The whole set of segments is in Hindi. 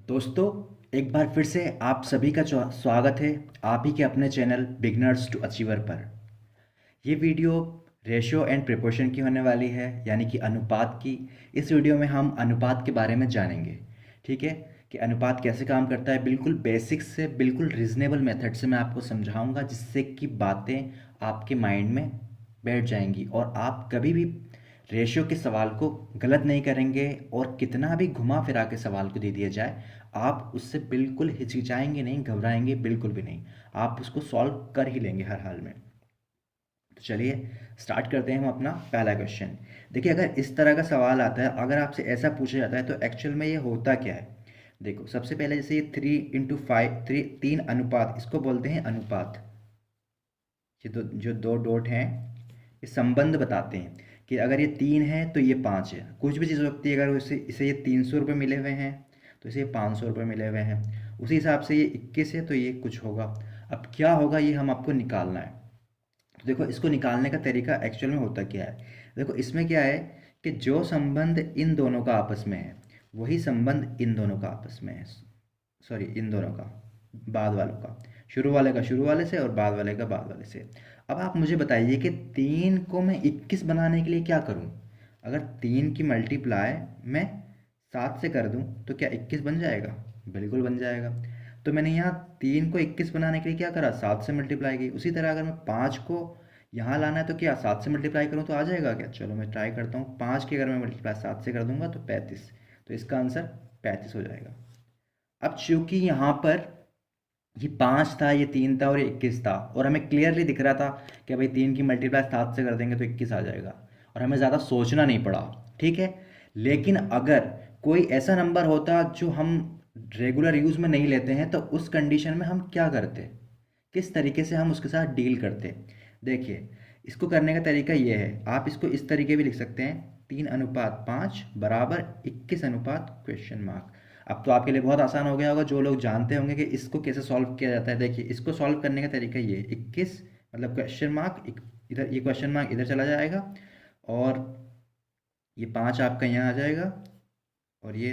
दोस्तों, एक बार फिर से आप सभी का स्वागत है आप ही के अपने चैनल बिगनर्स टू अचीवर पर। ये वीडियो रेशियो एंड प्रिपोर्शन की होने वाली है, यानी कि अनुपात की। इस वीडियो में हम अनुपात के बारे में जानेंगे। ठीक है, कि अनुपात कैसे काम करता है, बिल्कुल बेसिक्स से बिल्कुल रीजनेबल मेथड से मैं आपको समझाऊंगा, जिससे कि बातें आपके माइंड में बैठ जाएंगी और आप कभी भी रेशियो के सवाल को गलत नहीं करेंगे। और कितना भी घुमा फिरा के सवाल को दे दिया जाए, आप उससे बिल्कुल हिचकिचाएंगे नहीं, घबराएंगे बिल्कुल भी नहीं। आप उसको सॉल्व कर ही लेंगे हर हाल में। तो चलिए स्टार्ट करते हैं हम अपना पहला क्वेश्चन। देखिए, अगर इस तरह का सवाल आता है, अगर आपसे ऐसा पूछा जाता है, तो एक्चुअल में ये होता क्या है। देखो, सबसे पहले जैसे ये 3 × 5, तीन अनुपात, इसको बोलते हैं अनुपात। ये जो दो डॉट हैं, ये संबंध बताते हैं कि अगर ये 3 है तो ये 5 है। कुछ भी चीज़ हो सकती है, अगर इसे इसे ये 300 रुपये मिले हुए हैं तो इसे 500 रुपये मिले हुए हैं। उसी हिसाब से ये 21 है तो ये कुछ होगा। अब क्या होगा, ये हम आपको निकालना है। तो देखो, इसको निकालने का तरीका एक्चुअल में होता क्या है। देखो, इसमें क्या है कि जो संबंध इन दोनों का आपस में है, वही संबंध इन दोनों का आपस में है। सॉरी, इन दोनों का, बाद वालों का, शुरू वाले का शुरू वाले से और बाद वाले का बाद वाले से। अब आप मुझे बताइए कि 3 को मैं 21 बनाने के लिए क्या करूं। अगर 3 की मल्टीप्लाई मैं 7 से कर दूं तो क्या 21 बन जाएगा? बिल्कुल बन जाएगा। तो मैंने यहाँ 3 को 21 बनाने के लिए क्या करा, 7 से मल्टीप्लाई की। उसी तरह अगर मैं 5 को यहाँ लाना है तो क्या 7 से मल्टीप्लाई करूँ तो आ जाएगा क्या? चलो मैं ट्राई करता हूँ। 5 की अगर मैं मल्टीप्लाई 7 से कर दूंगा तो 35। तो इसका आंसर 35 हो जाएगा। अब चूंकि यहाँ पर ये 5 था, ये 3 था और ये 21 था, और हमें क्लियरली दिख रहा था कि भाई 3 की मल्टीप्लाई 7 से कर देंगे तो 21 आ जाएगा, और हमें ज़्यादा सोचना नहीं पड़ा। ठीक है। लेकिन अगर कोई ऐसा नंबर होता जो हम रेगुलर यूज़ में नहीं लेते हैं, तो उस कंडीशन में हम क्या करते, किस तरीके से हम उसके साथ डील करते। देखिए, इसको करने का तरीका ये है, आप इसको इस तरीके भी लिख सकते हैं, 3:5 बराबर 21:? अब तो आपके लिए बहुत आसान हो गया होगा, जो लोग जानते होंगे कि इसको कैसे सॉल्व किया जाता है। देखिए, इसको सॉल्व करने का तरीका ये है, 21 मतलब क्वेश्चन मार्क, इधर ये क्वेश्चन मार्क इधर चला जाएगा, और ये 5 आपका यहाँ आ जाएगा, और ये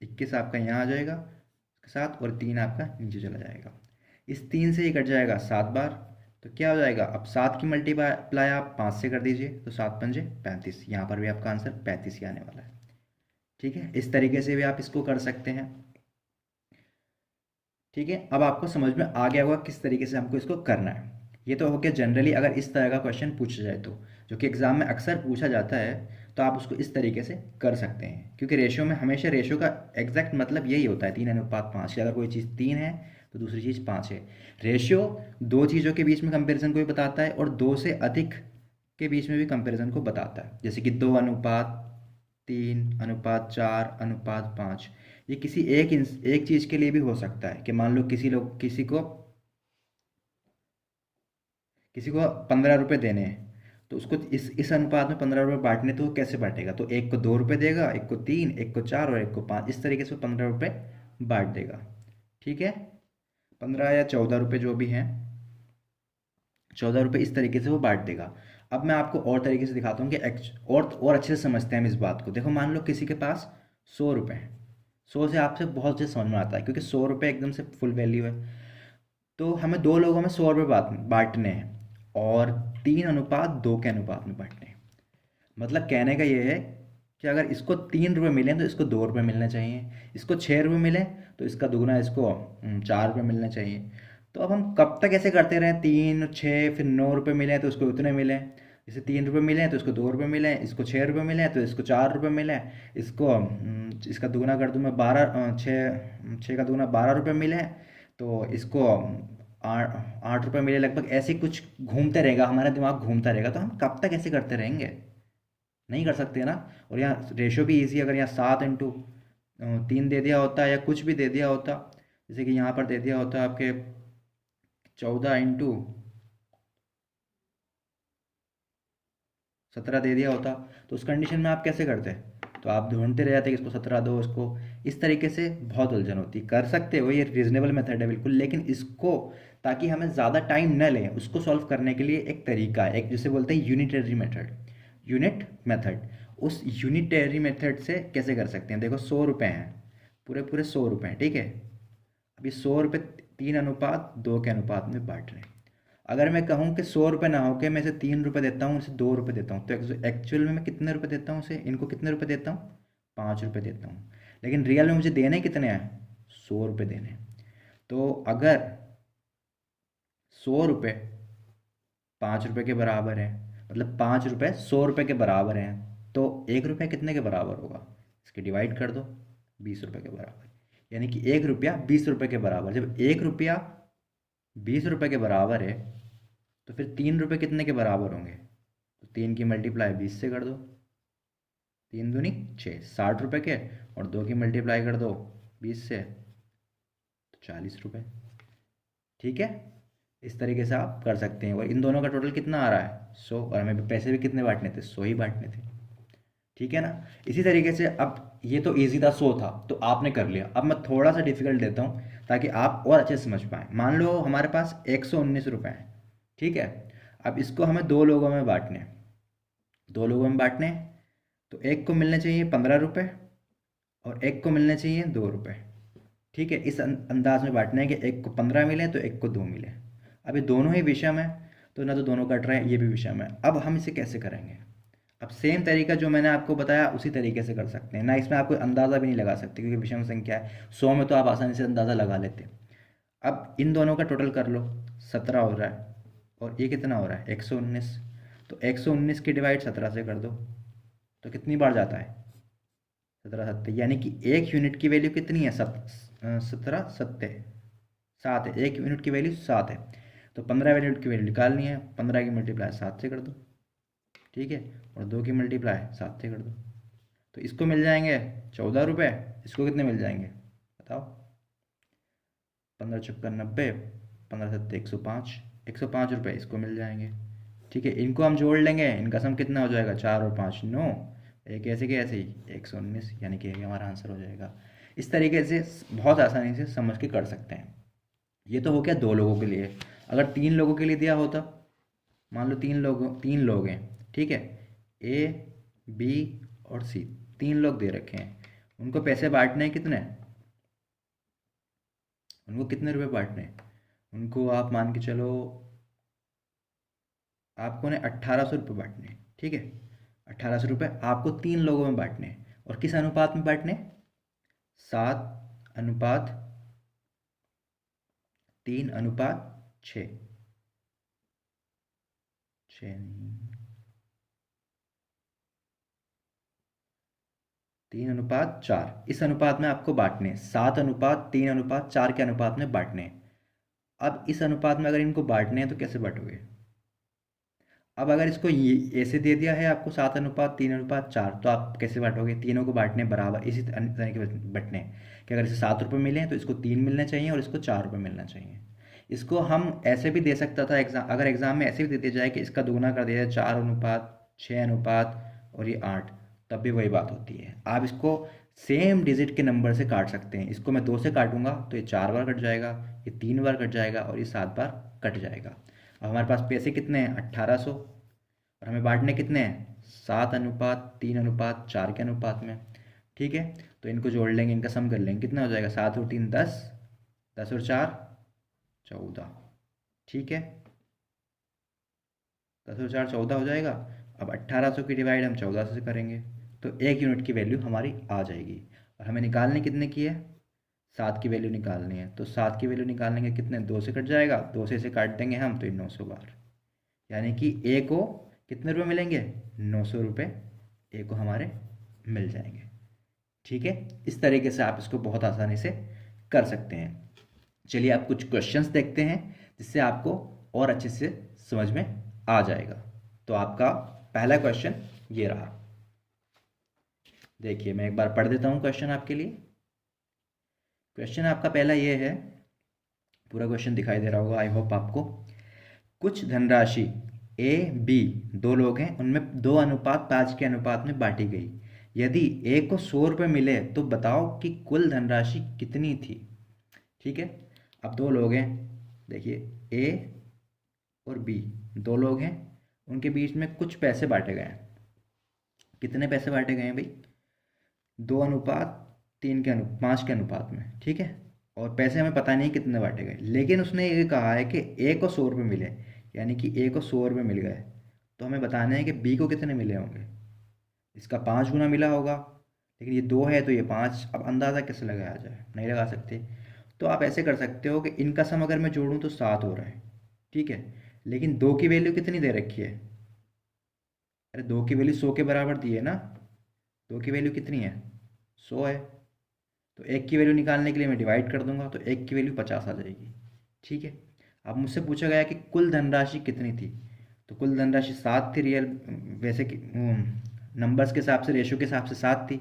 21 आपका यहाँ आ जाएगा इसके साथ, और 3 आपका नीचे चला जाएगा। इस 3 से ये कट जाएगा 7 बार। तो क्या हो जाएगा, अब 7 की मल्टीप्लाई आप 5 से कर दीजिए, तो 7×5 = 35। यहाँ पर भी आपका आंसर 35 ही आने वाला है। ठीक है, इस तरीके से भी आप इसको कर सकते हैं। ठीक है, अब आपको समझ में आ गया होगा किस तरीके से हमको इसको करना है। ये तो हो गया जनरली अगर इस तरह का क्वेश्चन पूछा जाए तो, जो कि एग्जाम में अक्सर पूछा जाता है, तो आप उसको इस तरीके से कर सकते हैं। क्योंकि रेशियो में हमेशा रेशियो का एग्जैक्ट मतलब यही होता है, 3:5 कि अगर कोई चीज़ 3 है तो दूसरी चीज़ 5 है। रेशियो दो चीज़ों के बीच में कंपेरिजन को भी बताता है, और दो से अधिक के बीच में भी कंपेरिजन को बताता है। जैसे कि 2:3:4:5। ये किसी एक चीज़ के लिए भी हो सकता है, कि मान लो किसी को 15 रुपये देने हैं, तो उसको इस अनुपात में 15 रुपये बांटने, तो वो कैसे बांटेगा, तो एक को 2 रुपये देगा, एक को 3, एक को 4 और एक को 5, इस तरीके से वो 15 रुपये बांट देगा। ठीक है, 15 या 14 रुपये जो भी हैं, 14 रुपये इस तरीके से वो बांट देगा। अब मैं आपको और तरीके से दिखाता हूँ कि और अच्छे से समझते हैं हम इस बात को। देखो, मान लो किसी के पास 100 रुपये हैं। 100 से आपसे बहुत अच्छे से समझ में आता है, क्योंकि 100 रुपये एकदम से फुल वैल्यू है। तो हमें दो लोगों में 100 रुपये बांटने हैं, और 3:2 के अनुपात में बांटने हैं। मतलब कहने का ये है कि अगर इसको 3 रुपये मिले तो इसको 2 रुपये मिलने चाहिए, इसको 6 रुपये मिले तो इसका दुगना इसको 4 रुपये मिलने चाहिए। तो अब हम कब तक ऐसे करते रहें, 3 6 फिर 9 रुपये मिले तो इसको उतने मिले, इसे 3 रुपये मिले तो इसको 2 रुपये मिले, इसको 6 रुपये मिले तो इसको 4 रुपये मिले, इसको इसका दुगना कर दूँ मैं, 6 का दुगना 12 रुपये मिले, तो इसको 8 रुपये मिले लगभग। ऐसे कुछ घूमते रहेगा, हमारा दिमाग घूमता रहेगा। तो हम कब तक ऐसे करते रहेंगे, नहीं कर सकते ना। और यहाँ रेशो भी इजी, अगर यहाँ 7×3 दे दिया होता या कुछ भी दे दिया होता, जैसे कि यहाँ पर दे दिया होता आपके 14×17 दे दिया होता, तो उस कंडीशन में आप कैसे करते? तो आप ढूंढते रह जाते कि इसको 17 दो, इसको, इस तरीके से बहुत उलझन होती। कर सकते हो, ये रीजनेबल मेथड है बिल्कुल, लेकिन इसको, ताकि हमें ज़्यादा टाइम न लें, उसको सॉल्व करने के लिए एक तरीका है, एक जिसे बोलते हैं यूनिटरी मेथड, यूनिट मेथड। उस यूनिटरी मेथड से कैसे कर सकते हैं। देखो 100 रुपये हैं, पूरे पूरे 100 रुपये हैं, ठीक है। अभी 100 रुपये 3:2 के अनुपात में बांट रहे हैं। अगर मैं कहूँ कि 100 रुपये ना हो के मैं इसे 3 रुपये देता हूँ, इसे 2 रुपये देता हूँ, तो एक्चुअल में मैं कितने रुपये देता हूँ, इसे इनको कितने रुपये देता हूँ, 5 रुपये देता हूँ। लेकिन रियल में मुझे देने कितने हैं, 100 रुपये देने हैं। तो अगर 100 रुपये 5 रुपये के बराबर है, मतलब 5 रुपये 100 रुपये के बराबर हैं, तो 1 रुपया कितने के बराबर होगा, इसके डिवाइड कर दो, 20 रुपये के बराबर। यानी कि 1 रुपया 20 रुपये के बराबर। जब 1 रुपया 20 रुपये के बराबर है तो फिर 3 रुपये कितने के बराबर होंगे, तो 3 की मल्टीप्लाई 20 से कर दो, 3 दूनी 6, 60 रुपये के, और 2 की मल्टीप्लाई कर दो 20 से, तो 40 रुपये। ठीक है, इस तरीके से आप कर सकते हैं। और इन दोनों का टोटल कितना आ रहा है, 100, और हमें पैसे भी कितने बांटने थे, 100 ही बांटने थे। ठीक है ना। इसी तरीके से अब ये तो इजी था, 100 था तो आपने कर लिया। अब मैं थोड़ा सा डिफिकल्ट देता हूँ ताकि आप और अच्छे से समझ पाएँ। मान लो हमारे पास 119 रुपये हैं, ठीक है। अब इसको हमें 2 लोगों में बांटने हैं, 2 लोगों में बांटने हैं, तो एक को मिलने चाहिए 15 रुपये और एक को मिलने चाहिए 2 रुपये। ठीक है, इस अंदाज में बांटना है कि एक को 15 मिले तो एक को 2 मिले। अब ये दोनों ही विषम है तो ना तो दोनों कट रहे हैं, ये भी विषम है। अब हम इसे कैसे करेंगे, अब सेम तरीका जो मैंने आपको बताया उसी तरीके से कर सकते हैं ना। इसमें आप कोई अंदाज़ा भी नहीं लगा सकते क्योंकि विषम संख्या है। 100 में तो आप आसानी से अंदाज़ा लगा लेते। अब इन दोनों का टोटल कर लो, 17 हो रहा है, और ये कितना हो रहा है, 119। तो 119 की डिवाइड 17 से कर दो, तो कितनी बार जाता है, 17 सत्ते, यानी कि एक यूनिट की वैल्यू कितनी है, 17 सत्ते 7 है, एक यूनिट की वैल्यू 7 है। तो 15 यूनिट की वैल्यू निकालनी है, 15 की मल्टीप्लाई 7 से कर दो, ठीक है, और 2 की मल्टीप्लाई 7 से कर दो, तो इसको मिल जाएंगे 14 रुपये। इसको कितने मिल जाएंगे बताओ, 15 छक्का 90, 15 सत्ते 105, 105 रुपये इसको मिल जाएंगे। ठीक है, इनको हम जोड़ लेंगे, इनका सम कितना हो जाएगा, 4 और 5 9, एक ऐसे के ऐसे ही 119, यानी कि हमारा आंसर हो जाएगा। इस तरीके से बहुत आसानी से समझ के कर सकते हैं। ये तो हो गया 2 लोगों के लिए। अगर 3 लोगों के लिए दिया होता, मान लो 3 लोग हैं, ठीक है, ए बी और सी, 3 लोग दे रखे हैं, उनको पैसे बांटने हैं कितने, उनको कितने रुपए बांटने हैं, उनको आप मान के चलो आपको ने 1800 रुपये बांटने हैं, ठीक है। 1800 रुपये आपको 3 लोगों में बांटने हैं, और किस अनुपात में बांटने हैं, 7:3:6, 3:4, इस अनुपात में आपको बांटने हैं, 7:3:4 के अनुपात में बांटने हैं। अब इस अनुपात में अगर इनको बांटने हैं तो कैसे बांटोगे। अब अगर इसको ये ऐसे दे दिया है आपको 7:3:4, तो आप कैसे बांटोगे, तीनों को बांटने बराबर इसी तरीके से बांटने हैं कि अगर इसे 7 रुपये मिले तो इसको 3 मिलने चाहिए और इसको 4 रुपये मिलना चाहिए। इसको हम ऐसे भी दे सकता था एग्जाम, अगर एग्जाम में ऐसे भी दे दिया जाए कि इसका दुगुना कर दिया जाए, 4:6 और ये 8, तब भी वही बात होती है। आप इसको सेम डिजिट के नंबर से काट सकते हैं। इसको मैं 2 से काटूंगा तो ये 4 बार कट जाएगा, ये 3 बार कट जाएगा और ये 7 बार कट जाएगा। अब हमारे पास पैसे कितने हैं, 1800, और हमें बांटने कितने हैं, 7:3:4 के अनुपात में। ठीक है, तो इनको जोड़ लेंगे, इनका सम कर लेंगे, कितना हो जाएगा, 7 और 3 10, 10 और 4 14। ठीक है, 10 और 4 14 हो जाएगा। अब 1800 की डिवाइड हम 1400 से करेंगे तो 1 यूनिट की वैल्यू हमारी आ जाएगी। और हमें निकालने कितने की है, 7 की वैल्यू निकालनी है। तो 7 की वैल्यू निकालने के कितने, 2 से कट जाएगा, 2 से इसे काट देंगे हम तो ये 900 बार, यानी कि ए को कितने रुपए मिलेंगे, 900 रुपये ए को हमारे मिल जाएंगे। ठीक है, इस तरीके से आप इसको बहुत आसानी से कर सकते हैं। चलिए आप कुछ क्वेश्चंस देखते हैं जिससे आपको और अच्छे से समझ में आ जाएगा। तो आपका पहला क्वेश्चन ये रहा, देखिए मैं एक बार पढ़ देता हूँ क्वेश्चन आपके लिए। क्वेश्चन आपका पहला ये है, पूरा क्वेश्चन दिखाई दे रहा होगा आई होप आपको। कुछ धनराशि ए बी 2 लोग हैं, उनमें 2:5 के अनुपात में बांटी गई। यदि ए को 100 रुपये मिले तो बताओ कि कुल धनराशि कितनी थी। ठीक है, अब 2 लोग हैं, देखिए ए और बी 2 लोग हैं, उनके बीच में कुछ पैसे बांटे गए हैं। कितने पैसे बांटे गए हैं भाई? 2:3 के 5 के अनुपात में, ठीक है। और पैसे हमें पता नहीं कितने बांटे गए, लेकिन उसने ये कहा है कि ए को 100 रुपये मिले, यानी कि ए को 100 रुपये मिल गए। तो हमें बताना है कि बी को कितने मिले होंगे। इसका 5 गुना मिला होगा, लेकिन ये 2 है तो ये 5। अब अंदाज़ा कैसे लगाया जाए? नहीं लगा सकते। तो आप ऐसे कर सकते हो कि इनका सम अगर मैं जोड़ूँ तो 7 हो रहा है, ठीक है। लेकिन 2 की वैल्यू कितनी दे रखी है? अरे 2 की वैल्यू 100 के बराबर दी है ना। 2 की वैल्यू कितनी है? 100 है। तो 1 की वैल्यू निकालने के लिए मैं डिवाइड कर दूंगा, तो 1 की वैल्यू 50 आ जाएगी, ठीक है। अब मुझसे पूछा गया कि कुल धनराशि कितनी थी, तो कुल धनराशि 7 थी। रियल वैसे कि नंबर्स के हिसाब से, रेशो के हिसाब से 7 थी,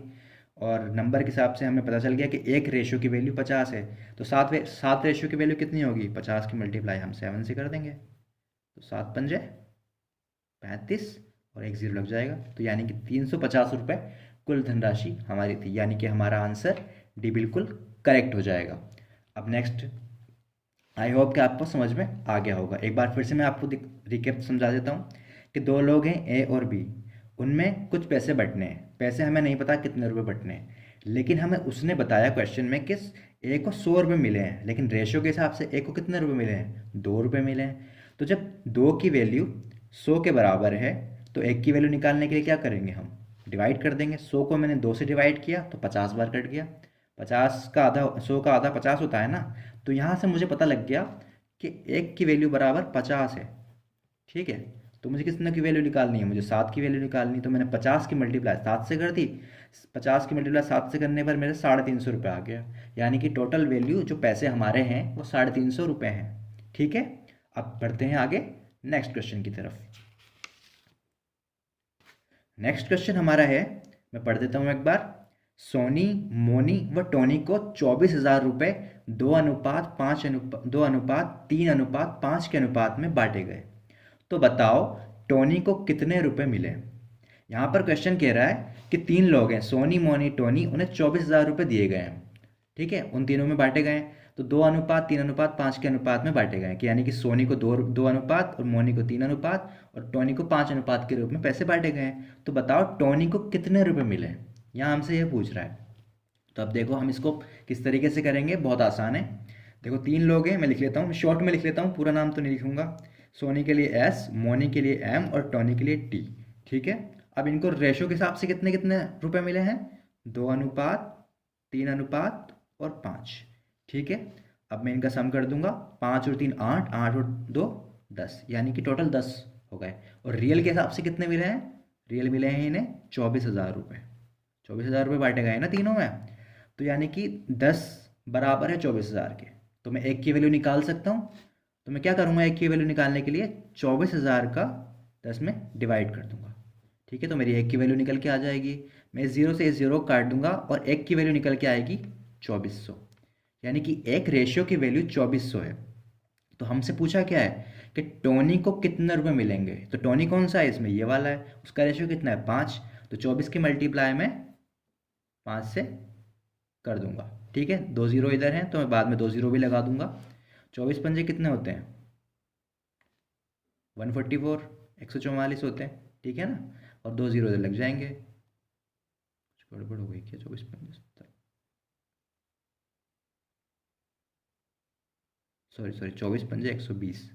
और नंबर के हिसाब से हमें पता चल गया कि एक रेशो की वैल्यू 50 है। तो 7 रेशो की वैल्यू कितनी होगी? 50 की मल्टीप्लाई हम 7 से कर देंगे, तो 7×5 = 35 और एक ज़ीरो लग जाएगा। तो यानी कि 350 रुपये कुल धनराशि हमारी थी, यानी कि हमारा आंसर डी बिल्कुल करेक्ट हो जाएगा। अब नेक्स्ट, आई होप कि आपको समझ में आ गया होगा। एक बार फिर से मैं आपको रिकेप समझा देता हूँ कि दो लोग हैं ए और बी, उनमें कुछ पैसे बटने हैं। पैसे हमें नहीं पता कितने रुपए बटने हैं, लेकिन हमें उसने बताया क्वेश्चन में कि ए को 100 रुपये मिले हैं, लेकिन रेशो के हिसाब से ए को कितने रुपए मिले हैं? 2 रुपये मिले हैं। तो जब 2 की वैल्यू 100 के बराबर है, तो 1 की वैल्यू निकालने के लिए क्या करेंगे? हम डिवाइड कर देंगे। 100 को मैंने 2 से डिवाइड किया तो 50 बार कट गया। 50 का आधा, 100 का आधा 50 होता है ना। तो यहाँ से मुझे पता लग गया कि 1 की वैल्यू बराबर 50 है, ठीक है। तो मुझे कितने की वैल्यू निकालनी है? मुझे 7 की वैल्यू निकालनी है। तो मैंने 50 की मल्टीप्लाई 7 से कर दी। 50 की मल्टीप्लाई 7 से करने पर मेरे 350 रुपये आ गया, यानी कि टोटल वैल्यू जो पैसे हमारे हैं वो 350 रुपये हैं, ठीक है। अब बढ़ते हैं आगे नेक्स्ट क्वेश्चन की तरफ। नेक्स्ट क्वेश्चन हमारा है, मैं पढ़ देता हूँ एक बार। सोनी, मोनी व टोनी को 24,000 रुपये 2:3:5 के अनुपात में बांटे गए। तो बताओ टोनी को कितने रुपए मिले? यहाँ पर क्वेश्चन कह रहा है कि 3 लोग हैं, सोनी, मोनी, टोनी, उन्हें 24,000 रुपये दिए गए हैं, ठीक है। उन तीनों में बांटे गए हैं, तो 2:3:5 के अनुपात में बांटे गए हैं, कि यानी कि सोनी को 2 अनुपात और मोनी को 3 अनुपात और टोनी को 5 अनुपात के रूप में पैसे बांटे गए हैं। तो बताओ टोनी को कितने रुपए मिले? यहाँ हमसे ये पूछ रहा है। तो अब देखो हम इसको किस तरीके से करेंगे, बहुत आसान है। देखो 3 लोग हैं, मैं लिख लेता हूँ, शॉर्ट में लिख लेता हूँ, पूरा नाम तो नहीं लिखूंगा। सोनी के लिए एस, मोनी के लिए एम और टोनी के लिए टी, ठीक है। अब इनको रेशो के हिसाब से कितने कितने रुपए मिले हैं? 2:3:5 ठीक है। अब मैं इनका सम कर दूंगा, 5 और 3 8, 8 और 2 10, यानी कि टोटल 10 हो गए। और रियल के हिसाब से कितने मिले हैं? रियल मिले हैं इन्हें 24,000 रुपये। 24,000 रुपये बांटे गए हैं ना तीनों में, तो यानी कि 10 बराबर है 24,000 के। तो मैं एक की वैल्यू निकाल सकता हूँ। तो मैं क्या करूँगा, एक की वैल्यू निकालने के लिए 24,000 का 10 में डिवाइड कर दूंगा, ठीक है। तो मेरी एक की वैल्यू निकल के आ जाएगी। मैं 0 से 0 काट दूंगा और एक की वैल्यू निकल के आएगी 2400, यानी कि एक रेशियो की वैल्यू 2400 है। तो हमसे पूछा क्या है कि टोनी को कितने रुपए मिलेंगे। तो टोनी कौन सा है इसमें? ये वाला है, उसका रेशियो कितना है? 5। तो 24 की मल्टीप्लाई में 5 से कर दूंगा, ठीक है। 2 0 इधर हैं तो मैं बाद में 2 0 भी लगा दूंगा। 24 पंजे कितने होते हैं? 144, 144 होते हैं, ठीक है ना। और 2 0 इधर लग जाएंगे। कुछ गड़बड़ हो गई क्या? 24 पंजे 70, सॉरी 24 पंजे 120,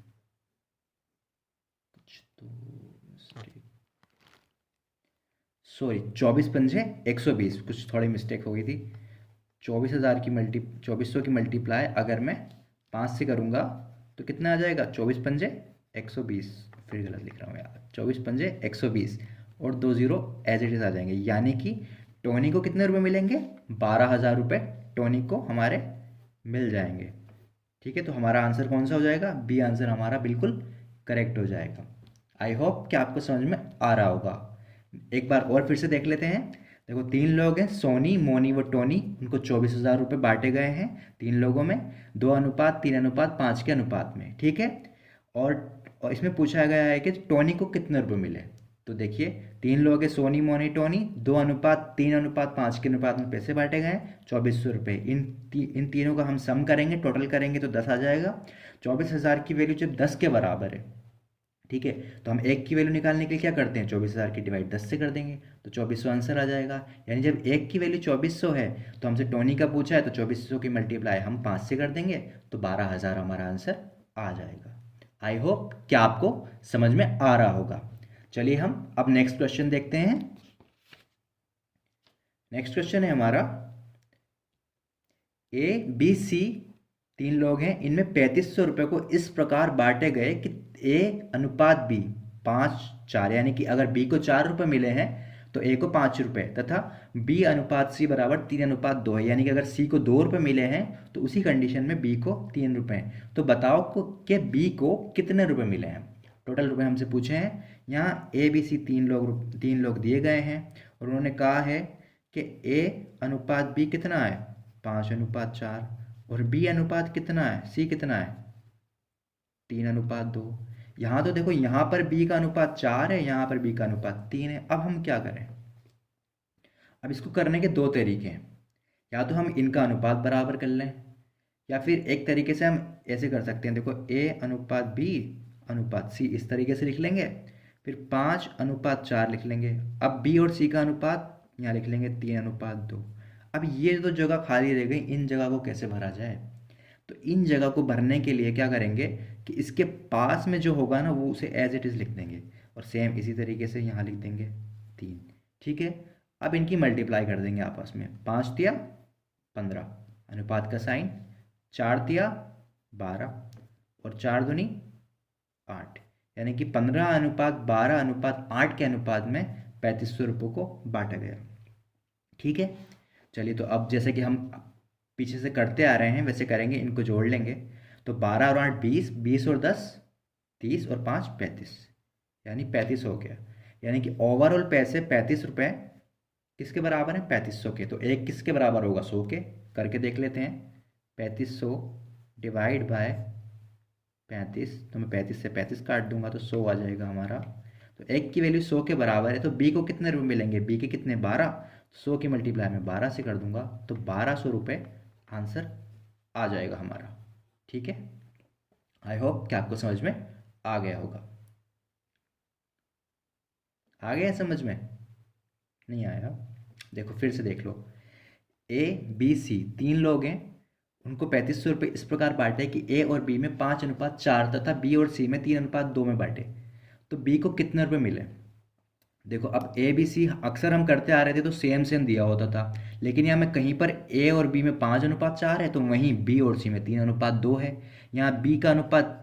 कुछ तो सॉरी 24 पंजे 120, कुछ थोड़ी मिस्टेक हो गई थी। 24,000 की 2400 की मल्टीप्लाई अगर मैं 5 से करूँगा तो कितना आ जाएगा? 24 पंजे 120, फिर गलत लिख रहा हूँ यार, 24 पंजे 120 और 2 0 एज इट इज़ आ जाएंगे, यानी कि टोनी को कितने रुपए मिलेंगे? 12,000 रुपये टोनी को हमारे मिल जाएंगे, ठीक है। तो हमारा आंसर कौन सा हो जाएगा? बी आंसर हमारा बिल्कुल करेक्ट हो जाएगा। आई होप कि आपको समझ में आ रहा होगा। एक बार और फिर से देख लेते हैं। देखो 3 लोग हैं, सोनी, मोनी व टोनी, उनको 24,000 रुपये बांटे गए हैं 3 लोगों में 2:3:5 के अनुपात में, ठीक है। और इसमें पूछा गया है कि टोनी को कितने रुपए मिले। तो देखिए 3 लोग हैं, सोनी, मोनी, टोनी, 2:3:5 के अनुपात में पैसे बांटे गए 2400 रुपये। इन तीनों का हम सम करेंगे, टोटल करेंगे तो 10 आ जाएगा। 24,000 की वैल्यू जब 10 के बराबर है, ठीक है। तो हम एक की वैल्यू निकालने के लिए क्या करते हैं, 24,000 की डिवाइड 10 से कर देंगे तो 2400 आंसर आ जाएगा। यानी जब एक की वैल्यू 2400 है तो हमसे टोनी का पूछा है तो 2400 की मल्टीप्लाई हम 5 से कर देंगे तो 12,000 हमारा आंसर आ जाएगा। आई होप कि आपको समझ में आ रहा होगा। चलिए हम अब नेक्स्ट क्वेश्चन देखते हैं। नेक्स्ट क्वेश्चन है हमारा ए बी सी, तीन लोग हैं, इनमें 3500 रुपये को इस प्रकार बांटे गए कि ए अनुपात बी 5:4, यानी कि अगर बी को 4 रुपये मिले हैं तो ए को 5 रुपये, तथा बी अनुपात सी बराबर 3:2 है, यानी कि अगर सी को 2 रुपये मिले हैं तो उसी कंडीशन में बी को 3 रुपये। तो बताओ कि बी को कितने रुपए मिले हैं। टोटल रुपए हमसे पूछे हैं। यहाँ ए बी सी तीन लोग दिए गए हैं और उन्होंने कहा है कि ए अनुपात बी कितना है, 5:4, और बी अनुपात कितना है, सी कितना है, 3:2। यहाँ तो देखो, यहाँ पर बी का अनुपात 4 है, यहाँ पर बी का अनुपात 3 है। अब हम क्या करें, अब इसको करने के दो तरीके हैं। या तो हम इनका अनुपात बराबर कर लें, या फिर एक तरीके से हम ऐसे कर सकते हैं, देखो ए अनुपात बी अनुपात सी इस तरीके से लिख लेंगे, फिर 5:4 लिख लेंगे। अब बी और सी का अनुपात यहाँ लिख लेंगे 3:2। अब ये जो जगह खाली रह गई, इन जगह को कैसे भरा जाए। तो इन जगह को भरने के लिए क्या करेंगे कि इसके पास में जो होगा ना वो उसे एज इट इज़ लिख देंगे, और सेम इसी तरीके से यहाँ लिख देंगे 3। ठीक है। अब इनकी मल्टीप्लाई कर देंगे आपस में, 5 तिया 15, अनुपात का साइन, 4 तिया 12 और 4 दूनी 8, यानी कि 15:12:8 के अनुपात में 3500 रुपये को बांटा गया। ठीक है। चलिए, तो अब जैसे कि हम पीछे से करते आ रहे हैं वैसे करेंगे, इनको जोड़ लेंगे। तो 12 और 8 20, 20 और 10 30 और 5 35, यानी 35 हो गया। यानी कि ओवरऑल पैसे 35 रुपये किसके बराबर हैं, 3500 के। तो एक किसके बराबर होगा, 100 के। करके देख लेते हैं, 3500 डिवाइड बाय 35, तो मैं 35 से 35 काट दूंगा तो 100 आ जाएगा हमारा। तो एक की वैल्यू 100 के बराबर है, तो बी को कितने रुपए मिलेंगे, बी के कितने 12, 100 की मल्टीप्लाई में 12 से कर दूंगा तो 1200 रुपये आंसर आ जाएगा हमारा। ठीक है। आई होप कि आपको समझ में आ गया होगा। आ गया समझ में, नहीं आया, देखो फिर से देख लो। ए बी सी तीन लोग हैं, उनको 3500 रुपये इस प्रकार बांटे कि ए और बी में 5:4 तथा बी और सी में 3:2 में बांटे। तो बी को कितने रुपए मिले। देखो, अब ए बी सी अक्सर हम करते आ रहे थे तो सेम सेम दिया होता था, लेकिन यहाँ में कहीं पर ए और बी में 5:4 है तो वहीं बी और सी में 3:2 है। यहाँ बी का अनुपात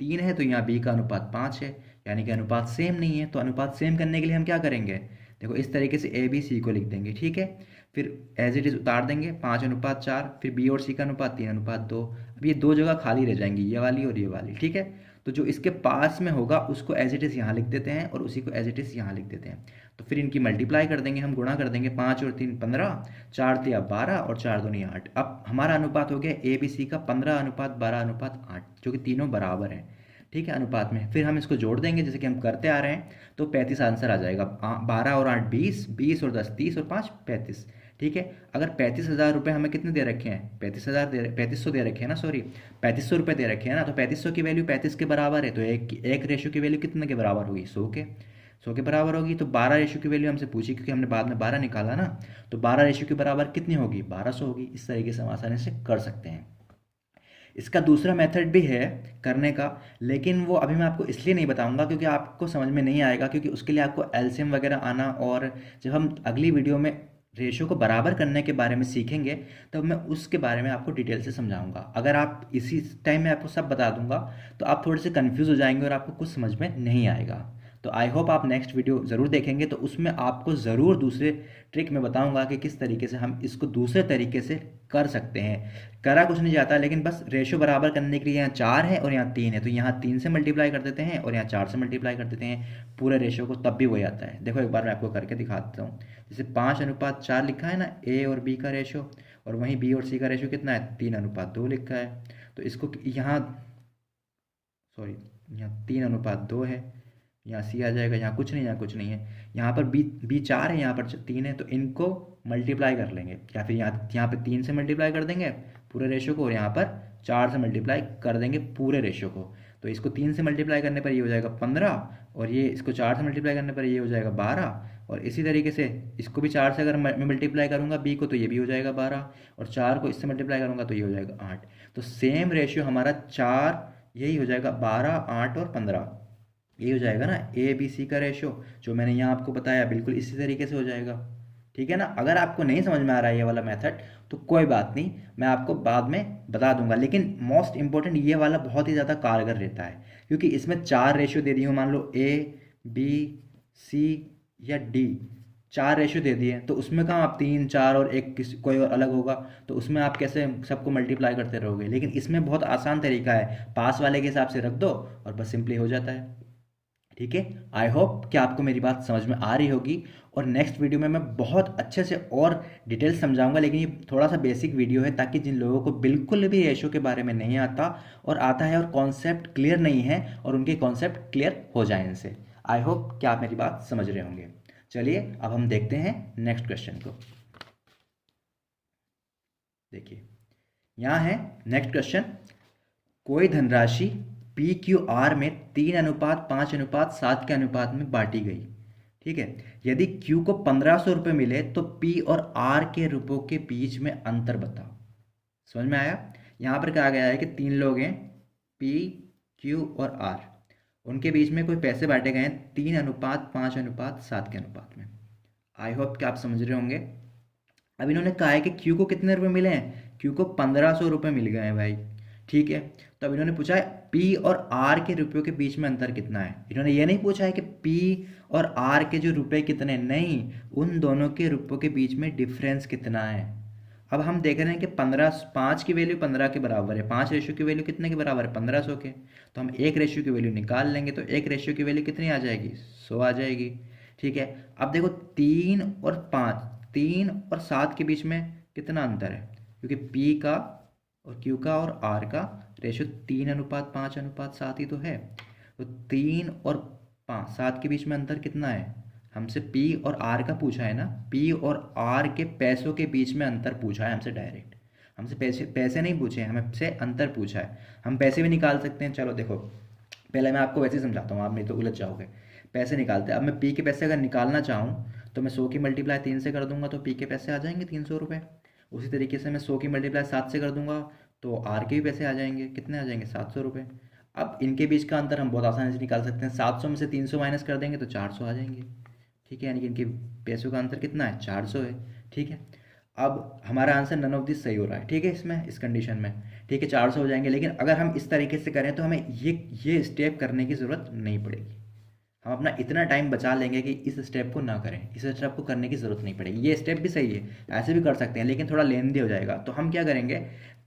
3 है तो यहाँ बी का अनुपात 5 है, यानी कि अनुपात सेम नहीं है। तो अनुपात सेम करने के लिए हम क्या करेंगे, देखो इस तरीके से ए बी सी को लिख देंगे। ठीक है। फिर एज इट इज उतार देंगे, 5:4, फिर बी और सी का अनुपात 3:2। अब ये दो जगह खाली रह जाएंगी, ये वाली और ये वाली। ठीक है। तो जो इसके पास में होगा उसको एज इट इज़ यहाँ लिख देते हैं और उसी को एज इट इज़ यहाँ लिख देते हैं। तो फिर इनकी मल्टीप्लाई कर देंगे, हम गुणा कर देंगे, 5 और 3 15, 4 तिया 12 और 4 दूनी 8। अब हमारा अनुपात हो गया ए बी सी का 15:12:8, जो कि तीनों बराबर हैं। ठीक है, अनुपात में। फिर हम इसको जोड़ देंगे जैसे कि हम करते आ रहे हैं, तो 35 आंसर आ जाएगा। 12 और 8 20, 20 और 10 30 और 5 35। ठीक है। अगर 35,000 रुपये हमें कितने दे रखे हैं, 3500 दे रखे हैं ना, सॉरी 3500 रुपये दे रखे हैं ना। तो 3500 की वैल्यू 35 के बराबर है, तो एक रेशो की वैल्यू कितने के बराबर होगी, 100 के बराबर होगी। तो 12 रेशो की वैल्यू हमसे पूछी, क्योंकि हमने बाद में 12 निकाला ना, तो 12 रेशो के बराबर कितनी होगी, 1200 होगी। इस तरीके से हम आसानी से कर सकते हैं। इसका दूसरा मेथड भी है करने का, लेकिन वो अभी मैं आपको इसलिए नहीं बताऊंगा क्योंकि आपको समझ में नहीं आएगा, क्योंकि उसके लिए आपको एलसीएम वगैरह आना, और जब हम अगली वीडियो में रेशो को बराबर करने के बारे में सीखेंगे तब मैं उसके बारे में आपको डिटेल से समझाऊंगा। अगर आप इसी टाइम में आपको सब बता दूंगा तो आप थोड़े से कंफ्यूज हो जाएंगे और आपको कुछ समझ में नहीं आएगा। तो आई होप आप नेक्स्ट वीडियो ज़रूर देखेंगे, तो उसमें आपको ज़रूर दूसरे ट्रिक में बताऊंगा कि किस तरीके से हम इसको दूसरे तरीके से कर सकते हैं। करा कुछ नहीं जाता, लेकिन बस रेशो बराबर करने के लिए यहाँ 4 है और यहाँ 3 है, तो यहाँ 3 से मल्टीप्लाई कर देते हैं और यहाँ 4 से मल्टीप्लाई कर देते हैं पूरे रेशो को, तब भी वही आता है। देखो एक बार मैं आपको करके दिखा देता हूँ। जैसे 5:4 लिखा है ना ए और बी का रेशो, और वहीं बी और सी का रेशो कितना है, 3:2 लिखा है। तो इसको यहाँ, सॉरी यहाँ 3:2 है, यहाँ सी आ जाएगा, यहाँ कुछ नहीं, यहाँ कुछ नहीं है। यहाँ पर बी 4 है, यहाँ पर 3 है, तो इनको मल्टीप्लाई कर लेंगे, या फिर यहाँ पे 3 से मल्टीप्लाई कर देंगे पूरे रेशो को, और यहाँ पर 4 से मल्टीप्लाई कर देंगे पूरे रेशो को। तो इसको 3 से मल्टीप्लाई करने पर ये हो जाएगा 15, और ये इसको 4 से मल्टीप्लाई करने पर ये हो जाएगा 12, और इसी तरीके से इसको भी 4 से अगर मैं मल्टीप्लाई करूँगा बी को, तो ये भी हो जाएगा 12, और 4 को इससे मल्टीप्लाई करूँगा तो ये हो जाएगा 8। तो सेम रेशियो हमारा 4 यही हो जाएगा, 12, 8 और 15, ये हो जाएगा ना ए बी सी का रेशियो, जो मैंने यहाँ आपको बताया बिल्कुल इसी तरीके से हो जाएगा। ठीक है ना। अगर आपको नहीं समझ में आ रहा है ये वाला मेथड तो कोई बात नहीं, मैं आपको बाद में बता दूंगा, लेकिन मोस्ट इंपॉर्टेंट ये वाला बहुत ही ज़्यादा कारगर रहता है, क्योंकि इसमें 4 रेशियो दे दिए हो, मान लो ए बी सी या डी, 4 रेशियो दे दिए, तो उसमें कहाँ आप 3 4 और एक किसी कोई और अलग होगा, तो उसमें आप कैसे सबको मल्टीप्लाई करते रहोगे। लेकिन इसमें बहुत आसान तरीका है, पास वाले के हिसाब से रख दो और बस सिंपली हो जाता है। ठीक है। आई होप कि आपको मेरी बात समझ में आ रही होगी, और नेक्स्ट वीडियो में मैं बहुत अच्छे से और डिटेल समझाऊंगा, लेकिन ये थोड़ा सा बेसिक वीडियो है ताकि जिन लोगों को बिल्कुल भी रेशो के बारे में नहीं आता और आता है और कॉन्सेप्ट क्लियर नहीं है, और उनके कॉन्सेप्ट क्लियर हो जाए इनसे। आई होप कि आप मेरी बात समझ रहे होंगे। चलिए अब हम देखते हैं नेक्स्ट क्वेश्चन को। देखिए यहाँ है नेक्स्ट क्वेश्चन, कोई धनराशि पी क्यू आर में 3:5:7 के अनुपात में बांटी गई। ठीक है। यदि क्यू को 1500 रुपये मिले तो पी और आर के रुपयों के बीच में अंतर बताओ। समझ में आया। यहाँ पर कहा गया है कि 3 लोग हैं, पी क्यू और आर, उनके बीच में कोई पैसे बांटे गए हैं 3:5:7 के अनुपात में। आई होप कि आप समझ रहे होंगे। अब इन्होंने कहा है कि क्यू को कितने रुपए मिले हैं, क्यू को 1500 रुपये मिल गए हैं भाई। ठीक है। तो अब इन्होंने पूछा है पी और आर के रुपयों के बीच में अंतर कितना है। इन्होंने ये नहीं पूछा है कि पी और आर के जो रुपए कितने, नहीं, उन दोनों के रुपयों के बीच में डिफरेंस कितना है। अब हम देख रहे हैं कि 5 की वैल्यू 15 के बराबर है, 5 रेशियो की वैल्यू कितने के बराबर है, 1500 के। तो हम एक रेशियो की वैल्यू निकाल लेंगे, तो एक रेशियो की वैल्यू कितनी आ जाएगी, 100 आ जाएगी। ठीक है। अब देखो 3 और 5, 3 और 7 के बीच में कितना अंतर है, क्योंकि पी का और क्यू का और आर का रेशियो 3:5:7 ही तो है। तो 3 और 7 के बीच में अंतर कितना है, हमसे पी और आर का पूछा है ना, पी और आर के पैसों के बीच में अंतर पूछा है हमसे डायरेक्ट। हमसे पैसे पैसे नहीं पूछे हैं, हमसे अंतर पूछा है। हम पैसे भी निकाल सकते हैं। चलो देखो, पहले मैं आपको वैसे ही समझाता हूँ, आप नहीं तो उलझ जाओगे। पैसे निकालते हैं। अब मैं पी के पैसे अगर निकालना चाहूँ तो मैं 100 की मल्टीप्लाई 3 से कर दूंगा तो पी के पैसे आ जाएंगे 300 रुपये। उसी तरीके से मैं 100 की मल्टीप्लाई 7 से कर दूंगा तो आर के भी पैसे आ जाएंगे, कितने आ जाएंगे, 700 रुपये। अब इनके बीच का अंतर हम बहुत आसानी से निकाल सकते हैं, 700 में से 300 माइनस कर देंगे तो 400 आ जाएंगे। ठीक है। यानी कि इनके पैसों का अंतर कितना है, 400 है। ठीक है। अब हमारा आंसर नन ऑफ दिस सही हो रहा है। ठीक है, इसमें इस कंडीशन में ठीक है 400 हो जाएंगे। लेकिन अगर हम इस तरीके से करें तो हमें ये स्टेप करने की ज़रूरत नहीं पड़ेगी। हम अपना इतना टाइम बचा लेंगे कि इस स्टेप को ना करें, इस स्टेप को करने की ज़रूरत नहीं पड़ेगी। ये स्टेप भी सही है, ऐसे भी कर सकते हैं, लेकिन थोड़ा लेंदी हो जाएगा। तो हम क्या करेंगे,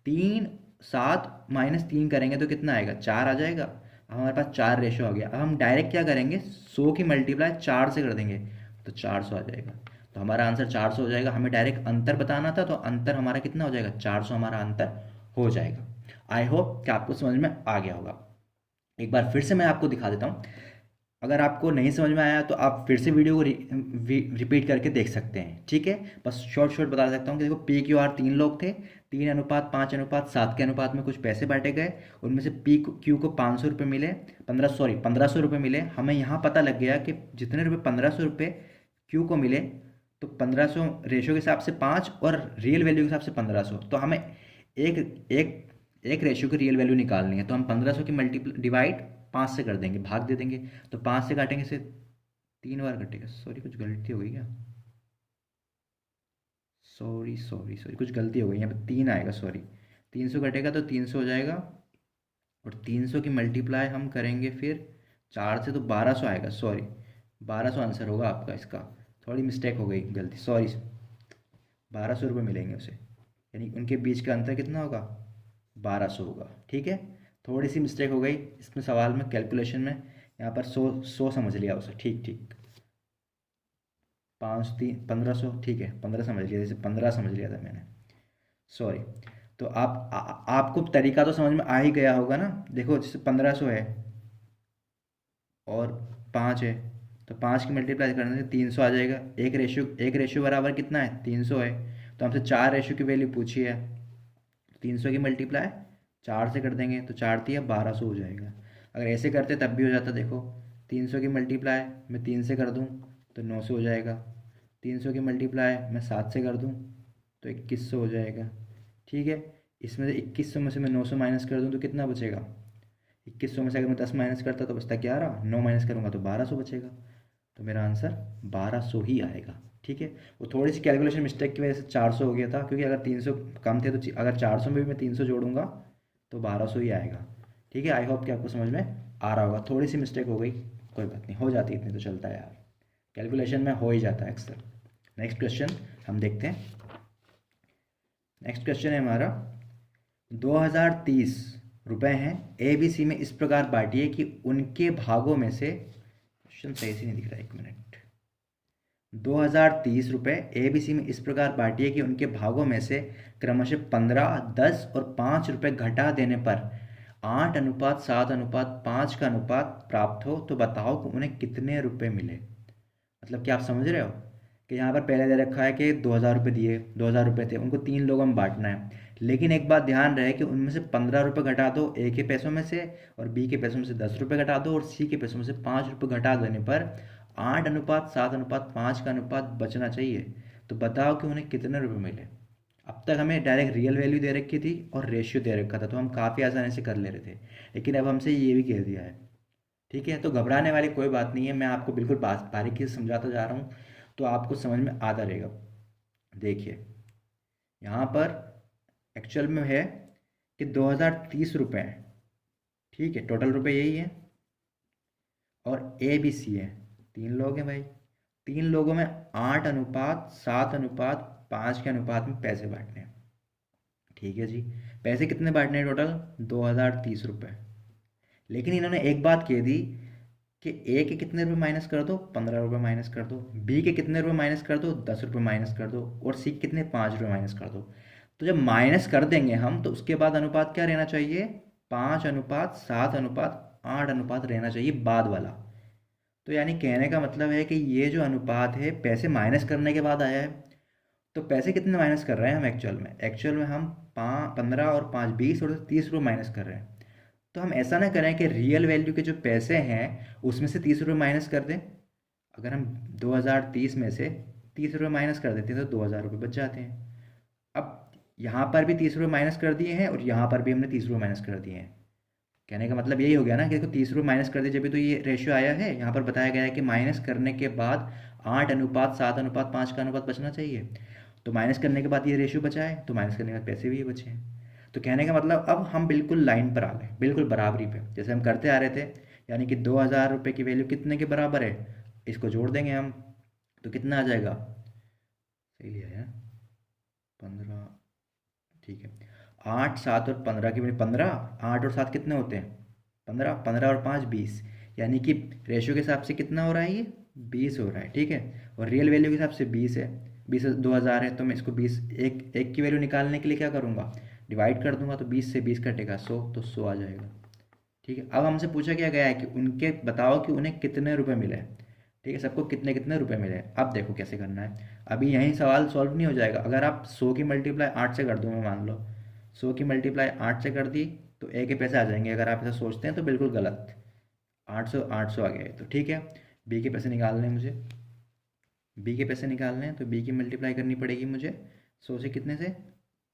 3 7 -3 करेंगे तो कितना आएगा, 4 आ जाएगा। अब हमारे पास 4 रेशो आ गया। अब हम डायरेक्ट क्या करेंगे, 100 की मल्टीप्लाई 4 से कर देंगे तो 400 आ जाएगा। तो हमारा आंसर 400 हो जाएगा। हमें डायरेक्ट अंतर बताना था तो अंतर हमारा कितना हो जाएगा, 400 हमारा अंतर हो जाएगा। आई होप कि आपको समझ में आ गया होगा। एक बार फिर से मैं आपको दिखा देता हूँ। अगर आपको नहीं समझ में आया तो आप फिर से वीडियो को रिपीट करके देख सकते हैं। ठीक है। बस शॉर्ट बता सकता हूँ कि देखो पी क्यू आर 3 लोग थे, 3:5:7 के अनुपात में कुछ पैसे बांटे गए। उनमें से पी क्यू को 500 रुपये मिले, 1500 रुपये मिले। हमें यहाँ पता लग गया कि जितने रुपये 1500 रुपये क्यू को मिले, तो 1500 रेशो के हिसाब से 5 और रियल वैल्यू के हिसाब से 1500। तो हमें एक एक एक रेशियो की रियल वैल्यू निकालनी है। तो हम 1500 की डिवाइड 5 से कर देंगे, भाग दे देंगे। तो 5 से काटेंगे से 3 बार कटेगा। सॉरी कुछ गलती हो गई क्या, सॉरी कुछ गलती हो गई। यहाँ पे 3 आएगा, सॉरी 300 कटेगा तो 300 हो जाएगा, और 300 की मल्टीप्लाई हम करेंगे फिर 4 से तो 1200 आएगा। सॉरी 1200 आंसर होगा आपका इसका, थोड़ी मिस्टेक हो गई, गलती, सॉरी। 1200 रुपये मिलेंगे उसे, यानी उनके बीच का अंतर कितना होगा, 1200 होगा। ठीक है। थोड़ी सी मिस्टेक हो गई इसमें सवाल में, कैलकुलेशन में। यहाँ पर 100 समझ लिया उसे, ठीक 5 3 1500, ठीक है 15 समझ लिया, जैसे 15 समझ लिया था मैंने, सॉरी। तो आपको तरीका तो समझ में आ ही गया होगा ना। देखो जैसे 1500 है और 5 है, तो 5 की मल्टीप्लाई करने से 300 आ जाएगा। एक रेशियो बराबर कितना है, 300 है। तो हमसे 4 रेशियो की वैल्यू पूछी है, 300 की मल्टीप्लाई 4 से कर देंगे तो 4 3 1200 हो जाएगा। अगर ऐसे करते तब भी हो जाता। देखो 300 की मल्टीप्लाई मैं 3 से कर दूँ तो 900 हो जाएगा। 300 की मल्टीप्लाई मैं 7 से कर दूँ तो 2100 हो जाएगा। ठीक है, इसमें से 2100 में से मैं 900 माइनस कर दूँ तो कितना बचेगा? 2100 में से अगर मैं 10 माइनस करता तो बचता 11, 9 माइनस करूँगा तो 1200 बचेगा। तो मेरा आंसर 1200 ही आएगा। ठीक है, वो थोड़ी सी कैलकुलेशन मिस्टेक की वजह से 400 हो गया था, क्योंकि अगर 300 कम थे तो अगर 400 में भी मैं 300 जोड़ूंगा तो 1200 ही आएगा। ठीक है, आई होप कि आपको समझ में आ रहा होगा। थोड़ी सी मिस्टेक हो गई, कोई बात नहीं, हो जाती, इतनी तो चलता है यार, कैलकुलेशन में हो ही जाता है अक्सर। नेक्स्ट क्वेश्चन हम देखते हैं। नेक्स्ट क्वेश्चन है हमारा 2030 रुपए हैं, ए बी सी में इस प्रकार बांटिए कि उनके भागों में से, क्वेश्चन सही से नहीं दिख रहा, एक मिनट। 2030 रुपये ए बी सी में इस प्रकार बांटिए कि उनके भागों में से क्रमशः 15, 10 और 5 रुपये घटा देने पर 8:7:5 का अनुपात प्राप्त हो, तो बताओ कि उन्हें कितने रुपए मिले। मतलब कि आप समझ रहे हो कि यहाँ पर पहले दे रखा है कि 2000 रुपये दिए, 2000 रुपये थे, उनको 3 लोगों में बांटना है। लेकिन एक बात ध्यान रहे कि उनमें से 15 रुपये घटा दो ए के पैसों में से, और बी के पैसों में से 10 रुपये घटा दो, और सी के पैसों में से 5 रुपये घटा देने पर 8:7:5 का अनुपात बचना चाहिए। तो बताओ कि उन्हें कितने रुपये मिले। अब तक हमें डायरेक्ट रियल वैल्यू दे रखी थी और रेशियो दे रखा था, तो हम काफ़ी आसानी से कर ले रहे थे। लेकिन अब हमसे ये भी कह दिया है। ठीक है, तो घबराने वाली कोई बात नहीं है, मैं आपको बिल्कुल बारीकी से समझाता जा रहा हूँ, तो आपको समझ में आता रहेगा। देखिए यहाँ पर एक्चुअल में है कि 2030 रुपये हैं। ठीक है, टोटल रुपए यही है, और ए बी सी है, 3 लोग हैं भाई। 3 लोगों में 8:7:5 के अनुपात में पैसे बांटने हैं। ठीक है जी, पैसे कितने बांटने हैं टोटल? 2030 रुपये। लेकिन इन्होंने एक बात कह दी कि ए के कितने रुपए माइनस कर दो? 15 रुपये माइनस कर दो। बी के कितने रुपए माइनस कर दो? 10 रुपये माइनस कर दो। और सी के कितने? 5 रुपये माइनस कर दो। तो जब माइनस कर देंगे हम तो उसके बाद अनुपात क्या रहना चाहिए? 5:7:8 अनुपात रहना चाहिए, बाद वाला। तो यानी कहने का मतलब है कि ये जो अनुपात है पैसे माइनस करने के बाद आया है। तो पैसे कितने माइनस कर रहे हैं हम एक्चुअल में हम 15 और 5 20 और 30 रुपये माइनस कर रहे हैं। तो हम ऐसा ना करें कि रियल वैल्यू के जो पैसे हैं उसमें से 30 रुपये माइनस कर दें। अगर हम 2030 में से 30 रुपये माइनस कर देते हैं तो 2000 रुपये बच जाते हैं। अब यहाँ पर भी 30 रुपये माइनस कर दिए हैं और यहाँ पर भी हमने 30 रुपये माइनस कर दिए हैं। कहने का मतलब यही हो गया ना कि देखो 30 रुपये माइनस कर दिए जब भी तो ये रेशियो आया है। यहाँ पर बताया गया है कि माइनस करने के बाद 8:7:5 का अनुपात बचना चाहिए। तो माइनस करने के बाद ये रेशियो बचा है, तो माइनस करने के बाद पैसे भी ये बचे हैं। तो कहने का मतलब अब हम बिल्कुल लाइन पर आ गए, बिल्कुल बराबरी पे, जैसे हम करते आ रहे थे। यानी कि 2000 रुपये की वैल्यू कितने के बराबर है? इसको जोड़ देंगे हम तो कितना आ जाएगा? सही लिया है, 15। ठीक है, 8, 7 और 15 की वैल्यू 15। 8 और 7 कितने होते हैं? 15। 15 और 5 20। यानी कि रेशियो के हिसाब से कितना हो रहा है? ये 20 हो रहा है। ठीक है, और रियल वैल्यू के हिसाब से 20 है। 20 2000 है, तो मैं इसको 20 एक एक की वैल्यू निकालने के लिए क्या करूँगा? डिवाइड कर दूंगा, तो 20 से 20 कटेगा 100, तो 100 आ जाएगा। ठीक है, अब हमसे पूछा क्या गया है कि उनके बताओ कि उन्हें कितने रुपए मिले। ठीक है, सबको कितने कितने रुपए मिले। अब देखो कैसे करना है। अभी यहीं सवाल सॉल्व नहीं हो जाएगा। अगर आप 100 की मल्टीप्लाई 8 से कर दो, मैं मान लो 100 की मल्टीप्लाई 8 से कर दी तो ए के पैसे आ जाएंगे। अगर आप ऐसा सोचते हैं तो बिल्कुल गलत। 800 आ गए। तो ठीक है, बी के पैसे निकालने हैं मुझे। बी के पैसे निकालने हैं तो बी की मल्टीप्लाई करनी पड़ेगी मुझे 100 से, कितने से?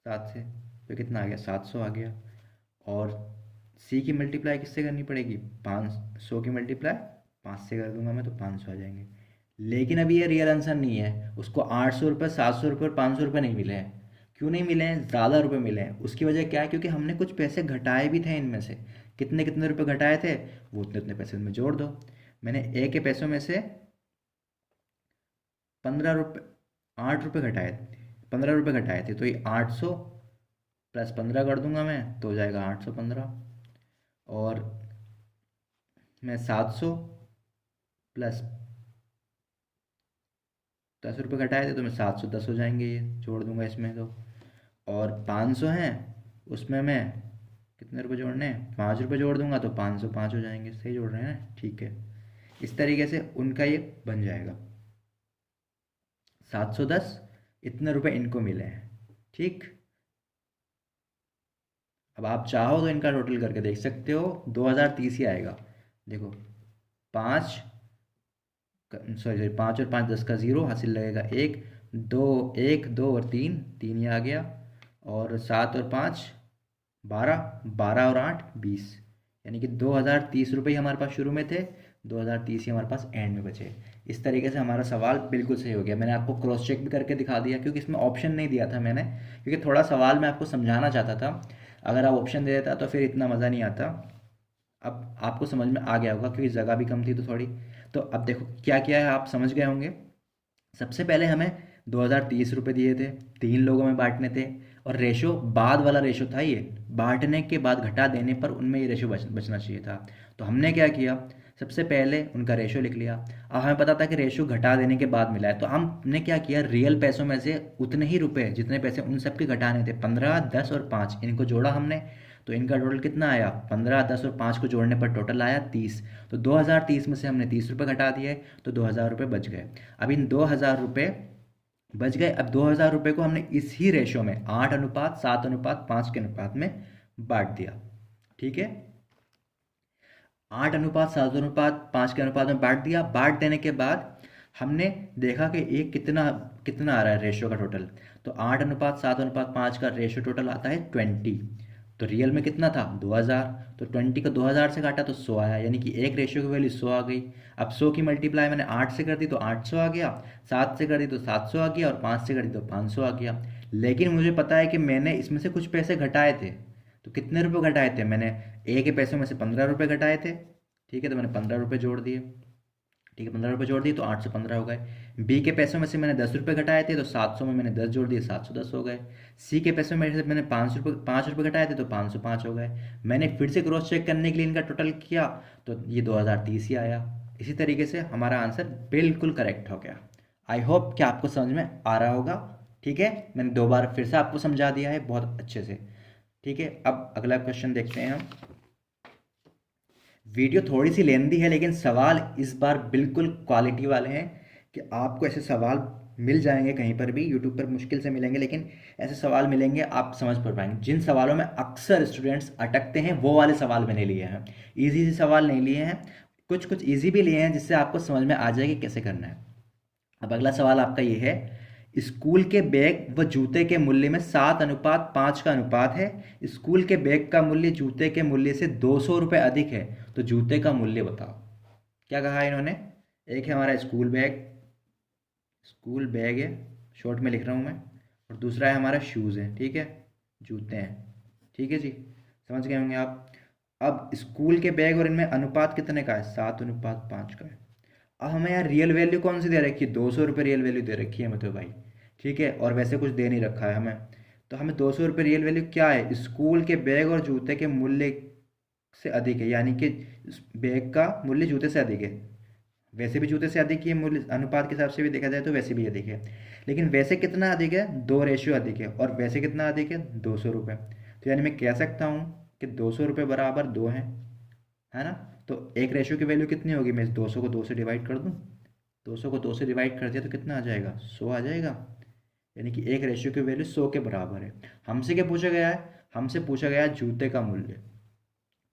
7 से। तो कितना आ गया? 700 आ गया। और सी की मल्टीप्लाई किससे करनी पड़ेगी? 500 की मल्टीप्लाई 5 से कर दूंगा मैं तो 500 आ जाएंगे। लेकिन अभी ये रियल आंसर नहीं है। उसको 800 रुपये, 700 रुपये और 500 रुपये नहीं मिले हैं। क्यों नहीं मिले हैं? ज़्यादा रुपए मिले हैं। उसकी वजह क्या है? क्योंकि हमने कुछ पैसे घटाए भी थे इनमें से। कितने कितने रुपए घटाए थे? वो उतने उतने पैसे में जोड़ दो। मैंने ए के पैसों में से 15 रुपये, 8 रुपये घटाए थे, 15 रुपये घटाए थे, तो ये 800 प्लस 15 कर दूंगा मैं तो हो जाएगा 815। और मैं 700 प्लस 10 रुपये घटाए थे तो मैं 710 हो जाएंगे, ये जोड़ दूंगा इसमें तो। और 500 हैं, उसमें मैं कितने रुपए जोड़ने हैं? 5 रुपये जोड़ दूंगा तो 505 हो जाएंगे। सही जोड़ रहे हैं ना? ठीक है, इस तरीके से उनका ये बन जाएगा। 710 इतने रुपए इनको मिले हैं। ठीक, अब आप चाहो तो इनका टोटल करके देख सकते हो, 2030 ही आएगा। देखो, 5, सॉरी सॉरी, 5 और 5 10 का 0, हासिल लगेगा 1, 2, 1 2 और 3, 3 ही आ गया। और 7 और 5 12, 12 और 8 20, यानी कि 2030 रुपये हमारे पास शुरू में थे, 2030 ही हमारे पास एंड में बचे। इस तरीके से हमारा सवाल बिल्कुल सही हो गया। मैंने आपको क्रॉस चेक भी करके दिखा दिया, क्योंकि इसमें ऑप्शन नहीं दिया था मैंने, क्योंकि थोड़ा सवाल मैं आपको समझाना चाहता था। अगर आप ऑप्शन दे देता तो फिर इतना मज़ा नहीं आता। अब आपको समझ में आ गया होगा, क्योंकि जगह भी कम थी तो थोड़ी। तो अब देखो क्या किया है, आप समझ गए होंगे। सबसे पहले हमें 2030 रुपये दिए थे, 3 लोगों में बांटने थे, और रेशो बाद वाला रेशो था ये, बांटने के बाद घटा देने पर उनमें ये रेशो बचना चाहिए था। तो हमने क्या किया, सबसे पहले उनका रेशो लिख लिया। अब हमें पता था कि रेशो घटा देने के बाद मिला है, तो हमने क्या किया, रियल पैसों में से उतने ही रुपए जितने पैसे उन सब के घटाने थे, 15, 10 और 5, इनको जोड़ा हमने। तो इनका टोटल कितना आया, 15, 10 और 5 को जोड़ने पर टोटल आया 30। तो 2030 में से हमने 30 रुपये घटा दिए, तो 2000 रुपये बच गए। अब इन 2000 रुपये बच गए। अब 2000 रुपये को हमने इसी रेशो में 8:7:5 के अनुपात में बांट दिया। ठीक है, 8:7:5 के अनुपात में बांट दिया। बांट देने के बाद हमने देखा कि ये कितना कितना आ रहा है रेशो का टोटल। तो 8:7:5 का रेशो टोटल आता है 20। तो रियल में कितना था, 2000। तो 20 को 2000 से काटा तो 100 आया, यानी कि एक रेशियो की वैल्यू 100 आ गई। अब 100 की मल्टीप्लाई मैंने 8 से कर दी तो 800 आ गया, 7 से कर दी तो 700 आ गया, और 5 से कर दी तो 500 आ गया। लेकिन मुझे पता है कि मैंने इसमें से कुछ पैसे घटाए थे। तो कितने रुपए घटाए थे मैंने, ए के पैसों में से 15 रुपये घटाए थे। ठीक है, तो मैंने 15 रुपये जोड़ दिए। ठीक है, 15 रुपये जोड़ दिए तो 8 से 15 हो गए। बी के पैसों में से मैंने 10 रुपये घटाए थे, तो 700 में मैंने 10 जोड़ दिए, 710 हो गए। सी के पैसों में से मैंने 5 रुपये घटाए थे, तो 505 हो गए। मैंने फिर से क्रॉस चेक करने के लिए इनका टोटल किया, तो ये 2030 ही आया। इसी तरीके से हमारा आंसर बिल्कुल करेक्ट हो गया। आई होप कि आपको समझ में आ रहा होगा। ठीक है, मैंने 2 बार फिर से आपको समझा दिया है बहुत अच्छे से। ठीक है, अब अगला क्वेश्चन देखते हैं हम। वीडियो थोड़ी सी लेंदी है, लेकिन सवाल इस बार बिल्कुल क्वालिटी वाले हैं, कि आपको ऐसे सवाल मिल जाएंगे कहीं पर भी, यूट्यूब पर मुश्किल से मिलेंगे, लेकिन ऐसे सवाल मिलेंगे आप समझ पा पाएंगे। जिन सवालों में अक्सर स्टूडेंट्स अटकते हैं वो वाले सवाल मैंने लिए हैं, ईजी से सवाल नहीं लिए हैं, कुछ कुछ ईजी भी लिए हैं, जिससे आपको समझ में आ जाएगी कैसे करना है। अब अगला सवाल आपका ये है, स्कूल के बैग व जूते के मूल्य में 7:5 का अनुपात है। स्कूल के बैग का मूल्य जूते के मूल्य से 200 रुपये अधिक है, तो जूते का मूल्य बताओ। क्या कहा है इन्होंने, एक है हमारा स्कूल बैग, स्कूल बैग है, शॉर्ट में लिख रहा हूँ मैं, और दूसरा है हमारा शूज़ है। ठीक है, जूते हैं। ठीक है जी, समझ गए होंगे आप। अब स्कूल के बैग और इनमें अनुपात कितने का है, 7:5 का है। अब हमें यार रियल वैल्यू कौन सी दे रखी है, 200 रुपये रियल वैल्यू दे रखी है हमें तो भाई। ठीक है, और वैसे कुछ दे नहीं रखा है हमें। तो हमें 200 रुपये रियल वैल्यू क्या है, स्कूल के बैग और जूते के मूल्य से अधिक है, यानी कि बैग का मूल्य जूते से अधिक है। वैसे भी जूते से अधिक ही है मूल्य, अनुपात के हिसाब से भी देखा जाए तो वैसे भी अधिक है। लेकिन वैसे कितना अधिक है, 2 रेशियो अधिक है, और वैसे कितना अधिक है, 200 रुपये। तो यानी मैं कह सकता हूँ कि 200 रुपये बराबर 2 है ना। तो एक रेशियो की वैल्यू कितनी होगी, मैं इस 200 को 2 से डिवाइड कर दूँ, 200 को 2 से डिवाइड कर दिया तो कितना आ जाएगा, 100 आ जाएगा। यानी कि एक रेशियो की वैल्यू 100 के बराबर है। हमसे क्या पूछा गया है, हमसे पूछा गया है जूते का मूल्य,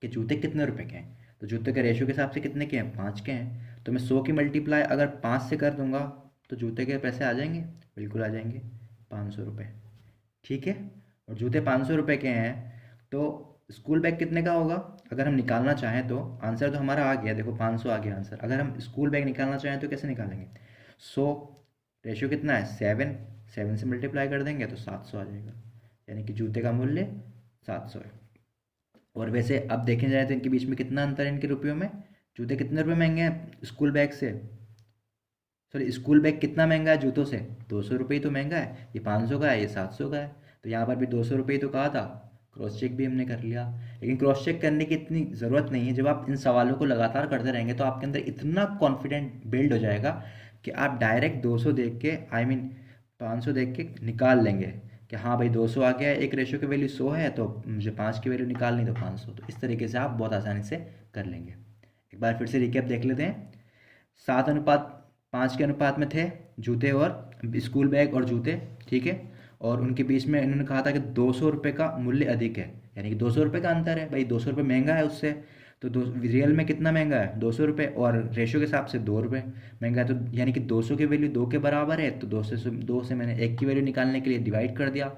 कि जूते कितने रुपए के हैं। तो जूते के रेशियो के हिसाब से कितने के हैं, 5 के हैं। तो मैं 100 की मल्टीप्लाई अगर 5 से कर दूंगा तो जूते के पैसे आ जाएंगे, बिल्कुल आ जाएंगे, 500 रुपये। ठीक है, और जूते 500 रुपये के हैं, तो स्कूल बैग कितने का होगा, अगर हम निकालना चाहें तो। आंसर तो हमारा आ गया, देखो 500 आ गया आंसर। अगर हम स्कूल बैग निकालना चाहें तो कैसे निकालेंगे, 100 रेशियो कितना है, 7, 7 से मल्टीप्लाई कर देंगे तो 700 आ जाएगा। यानी कि जूते का मूल्य 700 है। और वैसे अब देखे जाए तो इनके बीच में कितना अंतर है, इनके रुपयों में। जूते कितने रुपये महंगे हैं स्कूल बैग से, सॉरी स्कूल बैग कितना महंगा है जूतों से, 200 रुपये ही तो महंगा है। ये 500 का है, ये 700 का है। तो यहाँ पर भी 200 रुपये ही तो कहा था। क्रॉस चेक भी हमने कर लिया, लेकिन क्रॉस चेक करने की इतनी ज़रूरत नहीं है। जब आप इन सवालों को लगातार करते रहेंगे तो आपके अंदर इतना कॉन्फिडेंट बिल्ड हो जाएगा कि आप डायरेक्ट 200 देख के, आई मीन 500 देख के निकाल लेंगे कि हाँ भाई 200 आ गया है, एक रेशियो की वैल्यू 100 है, तो मुझे 5 की वैल्यू निकालनी तो 500। तो इस तरीके से आप बहुत आसानी से कर लेंगे। एक बार फिर से रिकैप देख लेते हैं। 7:5 के अनुपात में थे जूते और स्कूल बैग और जूते। ठीक है, और उनके बीच में इन्होंने कहा था कि 200 रुपये का मूल्य अधिक है, यानी कि 200 रुपये का अंतर है भाई, 200 रुपये महंगा है उससे। तो दो रियल में कितना महंगा है, 200 रुपये, और रेशियो के हिसाब से 2 रुपये महंगा है। तो यानी कि 200 की वैल्यू 2 के बराबर है, तो 2 से मैंने 1 की वैल्यू निकालने के लिए डिवाइड कर दिया,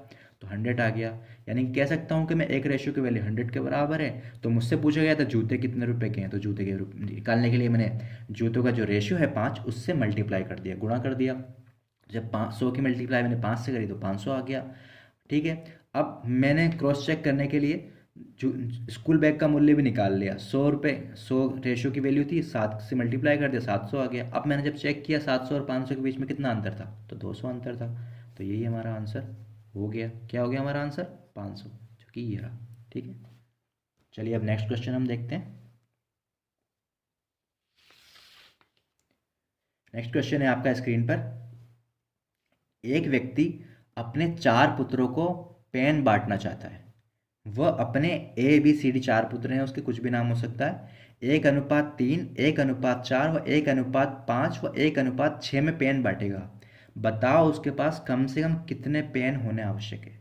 तो 100 आ गया। यानी कि कह सकता हूँ कि मैं एक रेशियो की वैल्यू 100 के बराबर है। तो मुझसे पूछा गया था जूते कितने रुपए के हैं, तो जूते के निकालने के लिए मैंने जूतों का जो रेशियो है 5, उससे मल्टीप्लाई कर दिया, गुणा कर दिया। जब 500 की मल्टीप्लाई मैंने 5 से करी तो 500 आ गया। ठीक है, अब मैंने क्रॉस चेक करने के लिए जो स्कूल बैग का मूल्य भी निकाल लिया। 100 रुपये, 100 रेशियो की वैल्यू थी, 7 से मल्टीप्लाई कर दिया, 700 आ गया। अब मैंने जब चेक किया 700 और 500 के बीच में कितना अंतर था, तो 200 अंतर था। तो यही हमारा आंसर हो गया। क्या हो गया हमारा आंसर, 500, जो कि ये रहा। ठीक है, चलिए अब नेक्स्ट क्वेश्चन हम देखते हैं। नेक्स्ट क्वेश्चन है आपका स्क्रीन पर। एक व्यक्ति अपने 4 पुत्रों को पेन बांटना चाहता है। वह अपने ABCD 4 पुत्र हैं, उसके कुछ भी नाम हो सकता है, 1:3, 1:4 व 1:5 व 1:6 में पेन बांटेगा। बताओ उसके पास कम से कम कितने पेन होने आवश्यक है।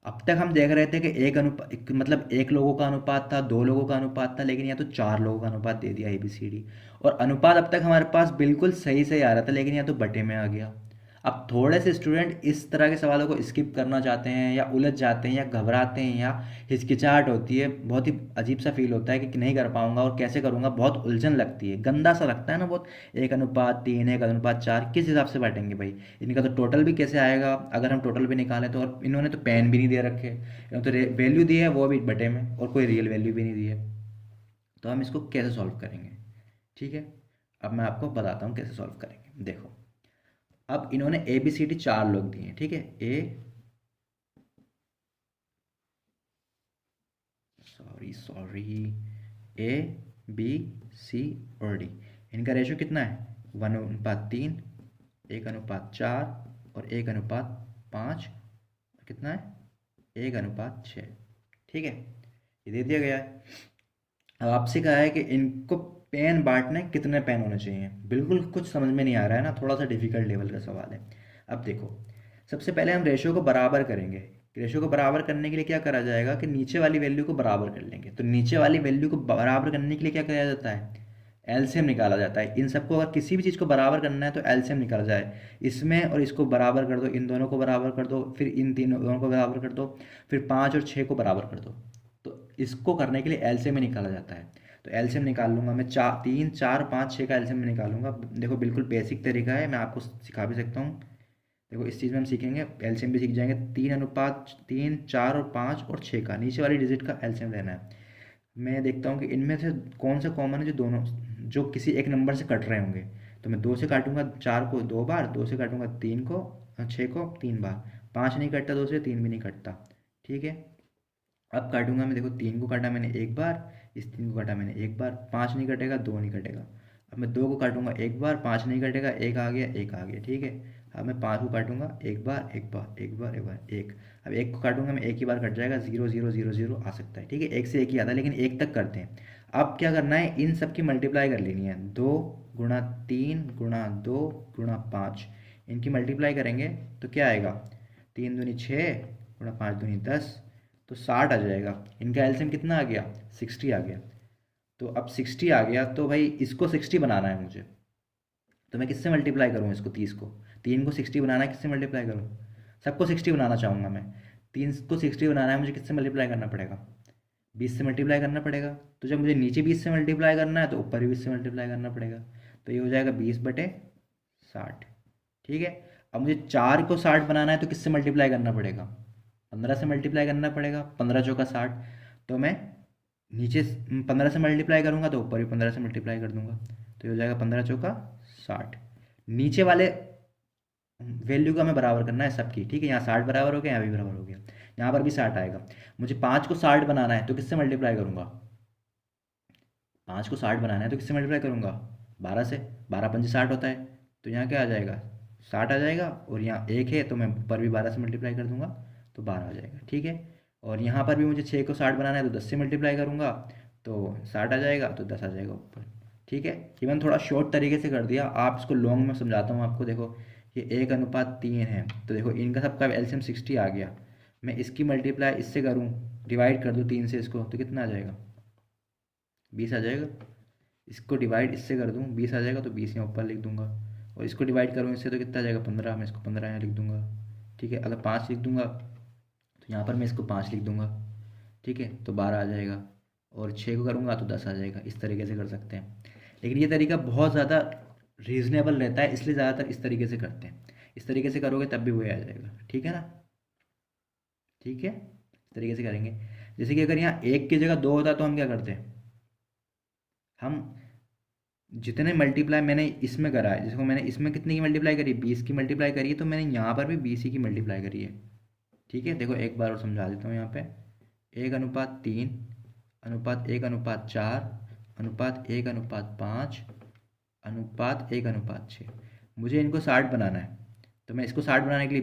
अब तक हम देख रहे थे कि मतलब एक लोगों का अनुपात था, 2 लोगों का अनुपात था, लेकिन यहाँ तो 4 लोगों का अनुपात दे दिया ABCD। और अनुपात अब तक हमारे पास बिल्कुल सही सही आ रहा था, लेकिन यहाँ तो बटे में आ गया। अब थोड़े से स्टूडेंट इस तरह के सवालों को स्किप करना चाहते हैं, या उलझ जाते हैं, या घबराते हैं, या हिचकिचाहट होती है, बहुत ही अजीब सा फील होता है कि नहीं कर पाऊंगा और कैसे करूंगा, बहुत उलझन लगती है, गंदा सा लगता है ना बहुत। 1:3, 1:4 किस हिसाब से बांटेंगे भाई, इनका तो टोटल भी कैसे आएगा, अगर हम टोटल भी निकालें तो। और इन्होंने तो पेन भी नहीं दे रखे, इन्होंने तो वैल्यू दी है वो भी बटे में, और कोई रियल वैल्यू भी नहीं दी है। तो हम इसको कैसे सॉल्व करेंगे। ठीक है, अब मैं आपको बताता हूँ कैसे सॉल्व करेंगे। देखो, अब इन्होंने ABCD 4 लोग दिए हैं। ठीक है, A B C और D, इनका रेशियो कितना है, 1:3, 1:4 और 1:5, कितना है, 1:6। ठीक है, ये दे दिया गया है। अब आपसे कहा है कि इनको पेन बांटने कितने पेन होने चाहिए। बिल्कुल कुछ समझ में नहीं आ रहा है ना, थोड़ा सा डिफिकल्ट लेवल का सवाल है। अब देखो, सबसे पहले हम रेशियो को बराबर करेंगे। रेशियो को बराबर करने के लिए क्या करा जाएगा कि नीचे वाली वैल्यू को बराबर कर लेंगे। तो नीचे वाली वैल्यू को बराबर करने के लिए क्या किया जाता है, एलसीएम निकाला जाता है। इन सबको अगर किसी भी चीज़ को बराबर करना है तो एलसीएम निकाला जाए। इसमें और इसको बराबर कर दो, इन दोनों को बराबर कर दो, फिर इन तीनों दोनों को बराबर कर दो, फिर 5 और 6 को बराबर कर दो। तो इसको करने के लिए एलसीएम में निकाला जाता है। तो एलसीएम निकाल लूँगा मैं, 3, 4, 5, 6 का एलसीएम में निकालूंगा। देखो बिल्कुल बेसिक तरीका है, मैं आपको सिखा भी सकता हूँ। देखो इस चीज़ में हम सीखेंगे, एलसीएम भी सीख जाएंगे। 3:3, 4 और 5 और 6 का नीचे वाली डिजिट का एलसीएम लेना है। मैं देखता हूँ कि इनमें से कौन सा कॉमन है जो दोनों, जो किसी एक नंबर से कट रहे होंगे। तो मैं 2 से काटूंगा 4 को 2 बार, 2 से काटूंगा 3 को, 6 को 3 बार। 5 नहीं कटता 2 से, 3 भी नहीं कटता। ठीक है, अब काटूंगा मैं, देखो 3 को काटा मैंने एक बार, इस 3 को काटा मैंने एक बार, 5 नहीं कटेगा, 2 नहीं कटेगा। अब मैं 2 को काटूंगा एक बार, 5 नहीं कटेगा, एक आ गया, एक आ गया। ठीक है, अब मैं 5 को काटूंगा एक बार, एक बार, एक बार, एक बार, एक। अब 1 को काटूंगा मैं, एक ही बार कट जाएगा, 0 0 0 0 आ सकता है। ठीक है, 1 से 1 ही आता है, लेकिन 1 तक करते हैं। अब क्या करना है, इन सब की मल्टीप्लाई कर लेनी है। 2 गुणा 3 गुणा 2 गुणा 5, इनकी मल्टीप्लाई करेंगे तो क्या आएगा, 3 दूनी 6 गुणा 5 दूनी 10, तो 60 आ जाएगा। इनका एलसीएम कितना आ गया, 60 आ गया। तो अब 60 आ गया, तो भाई इसको 60 बनाना है मुझे। तो मैं किससे मल्टीप्लाई करूँ इसको, 30 को, 3 को 60 बनाना है, किससे मल्टीप्लाई करूँ, सबको 60 बनाना चाहूँगा मैं। 3 को 60 बनाना है मुझे, किससे मल्टीप्लाई करना पड़ेगा, 20 से मल्टीप्लाई करना पड़ेगा। तो जब मुझे नीचे 20 से मल्टीप्लाई करना है तो ऊपर भी 20 से मल्टीप्लाई करना पड़ेगा। तो ये हो जाएगा 20/60। ठीक है, अब मुझे 4 को 60 बनाना है तो किससे मल्टीप्लाई करना पड़ेगा, 15 से मल्टीप्लाई करना पड़ेगा। 15 चौका 60, तो मैं नीचे 15 से मल्टीप्लाई करूँगा तो ऊपर भी 15 से मल्टीप्लाई कर दूंगा। तो ये हो जाएगा 15 चौका 60। नीचे वाले वैल्यू का हमें बराबर करना है सबकी। ठीक है, यहाँ 60 बराबर हो गया, यहाँ भी बराबर हो गया, यहाँ पर भी 60 आएगा। मुझे 5 को 60 बनाना है तो किससे मल्टीप्लाई करूँगा, 5 को 60 बनाना है तो किससे मल्टीप्लाई करूँगा, 12 से। 12×5 = 60 होता है। तो यहाँ क्या आ जाएगा, 60 आ जाएगा, और यहाँ 1 है तो मैं ऊपर भी 12 से मल्टीप्लाई कर दूंगा, तो 12 आ जाएगा। ठीक है, और यहाँ पर भी मुझे 6 को 60 बनाना है तो 10 से मल्टीप्लाई करूँगा, तो 60 आ जाएगा, तो 10 आ जाएगा ऊपर। ठीक है, ये मैंने थोड़ा शॉर्ट तरीके से कर दिया, आप इसको लॉन्ग में समझाता हूँ आपको। देखो ये 1:3 है, तो देखो इनका सबका एलसीएम 60 आ गया। मैं इसकी मल्टीप्लाई इससे करूँ, डिवाइड कर दूँ 3 से इसको, तो कितना आ जाएगा? 20 आ जाएगा। इसको डिवाइड इससे कर दूँ 20 आ जाएगा, तो 20 यहाँ ऊपर लिख दूंगा। और इसको डिवाइड करूँ इससे तो कितना आ जाएगा? 15। मैं इसको 15 यहाँ लिख दूंगा। ठीक है, अगर 5 लिख दूंगा तो यहाँ पर मैं इसको 5 लिख दूंगा। ठीक है, तो 12 आ जाएगा। और 6 को करूँगा तो 10 आ जाएगा। इस तरीके से कर सकते हैं, लेकिन ये तरीका बहुत ज़्यादा रीज़नेबल रहता है, इसलिए ज़्यादातर इस तरीके से करते हैं। इस तरीके से करोगे तब भी वही आ जाएगा। ठीक है ना? ठीक है, इस तरीके से करेंगे। जैसे कि अगर यहाँ 1 की जगह 2 होता तो हम क्या करते हैं? हम जितने मल्टीप्लाई मैंने इसमें करा है, जिसको मैंने इसमें कितनी की मल्टीप्लाई करी, 20 की मल्टीप्लाई करी है, तो मैंने यहाँ पर भी 20 ही की मल्टीप्लाई करी है। ठीक है, देखो एक बार और समझा देता हूँ। यहाँ पे 1:3, अनुपात 1:4, अनुपात 1:5, अनुपात 1:6। मुझे इनको 60 बनाना है, तो मैं इसको 60 बनाने के लिए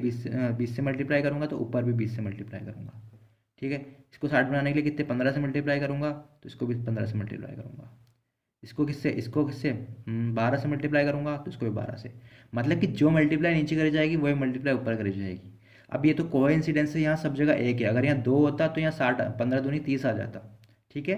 20 से मल्टीप्लाई करूँगा, तो ऊपर भी 20 से मल्टीप्लाई करूँगा। ठीक है, इसको 60 बनाने के लिए कितने 15 से मल्टीप्लाई करूँगा, तो इसको भी 15 से मल्टीप्लाई करूँगा। इसको किससे 12 से मल्टीप्लाई करूँगा, तो इसको भी 12 से। मतलब कि जो मल्टीप्लाई नीचे करी जाएगी वही मल्टीप्लाई ऊपर करी जाएगी। अब ये तो कोइंसिडेंस है, यहाँ सब जगह एक है। अगर यहाँ 2 होता तो यहाँ 60, 15 दूनी 30 आ जाता। ठीक है,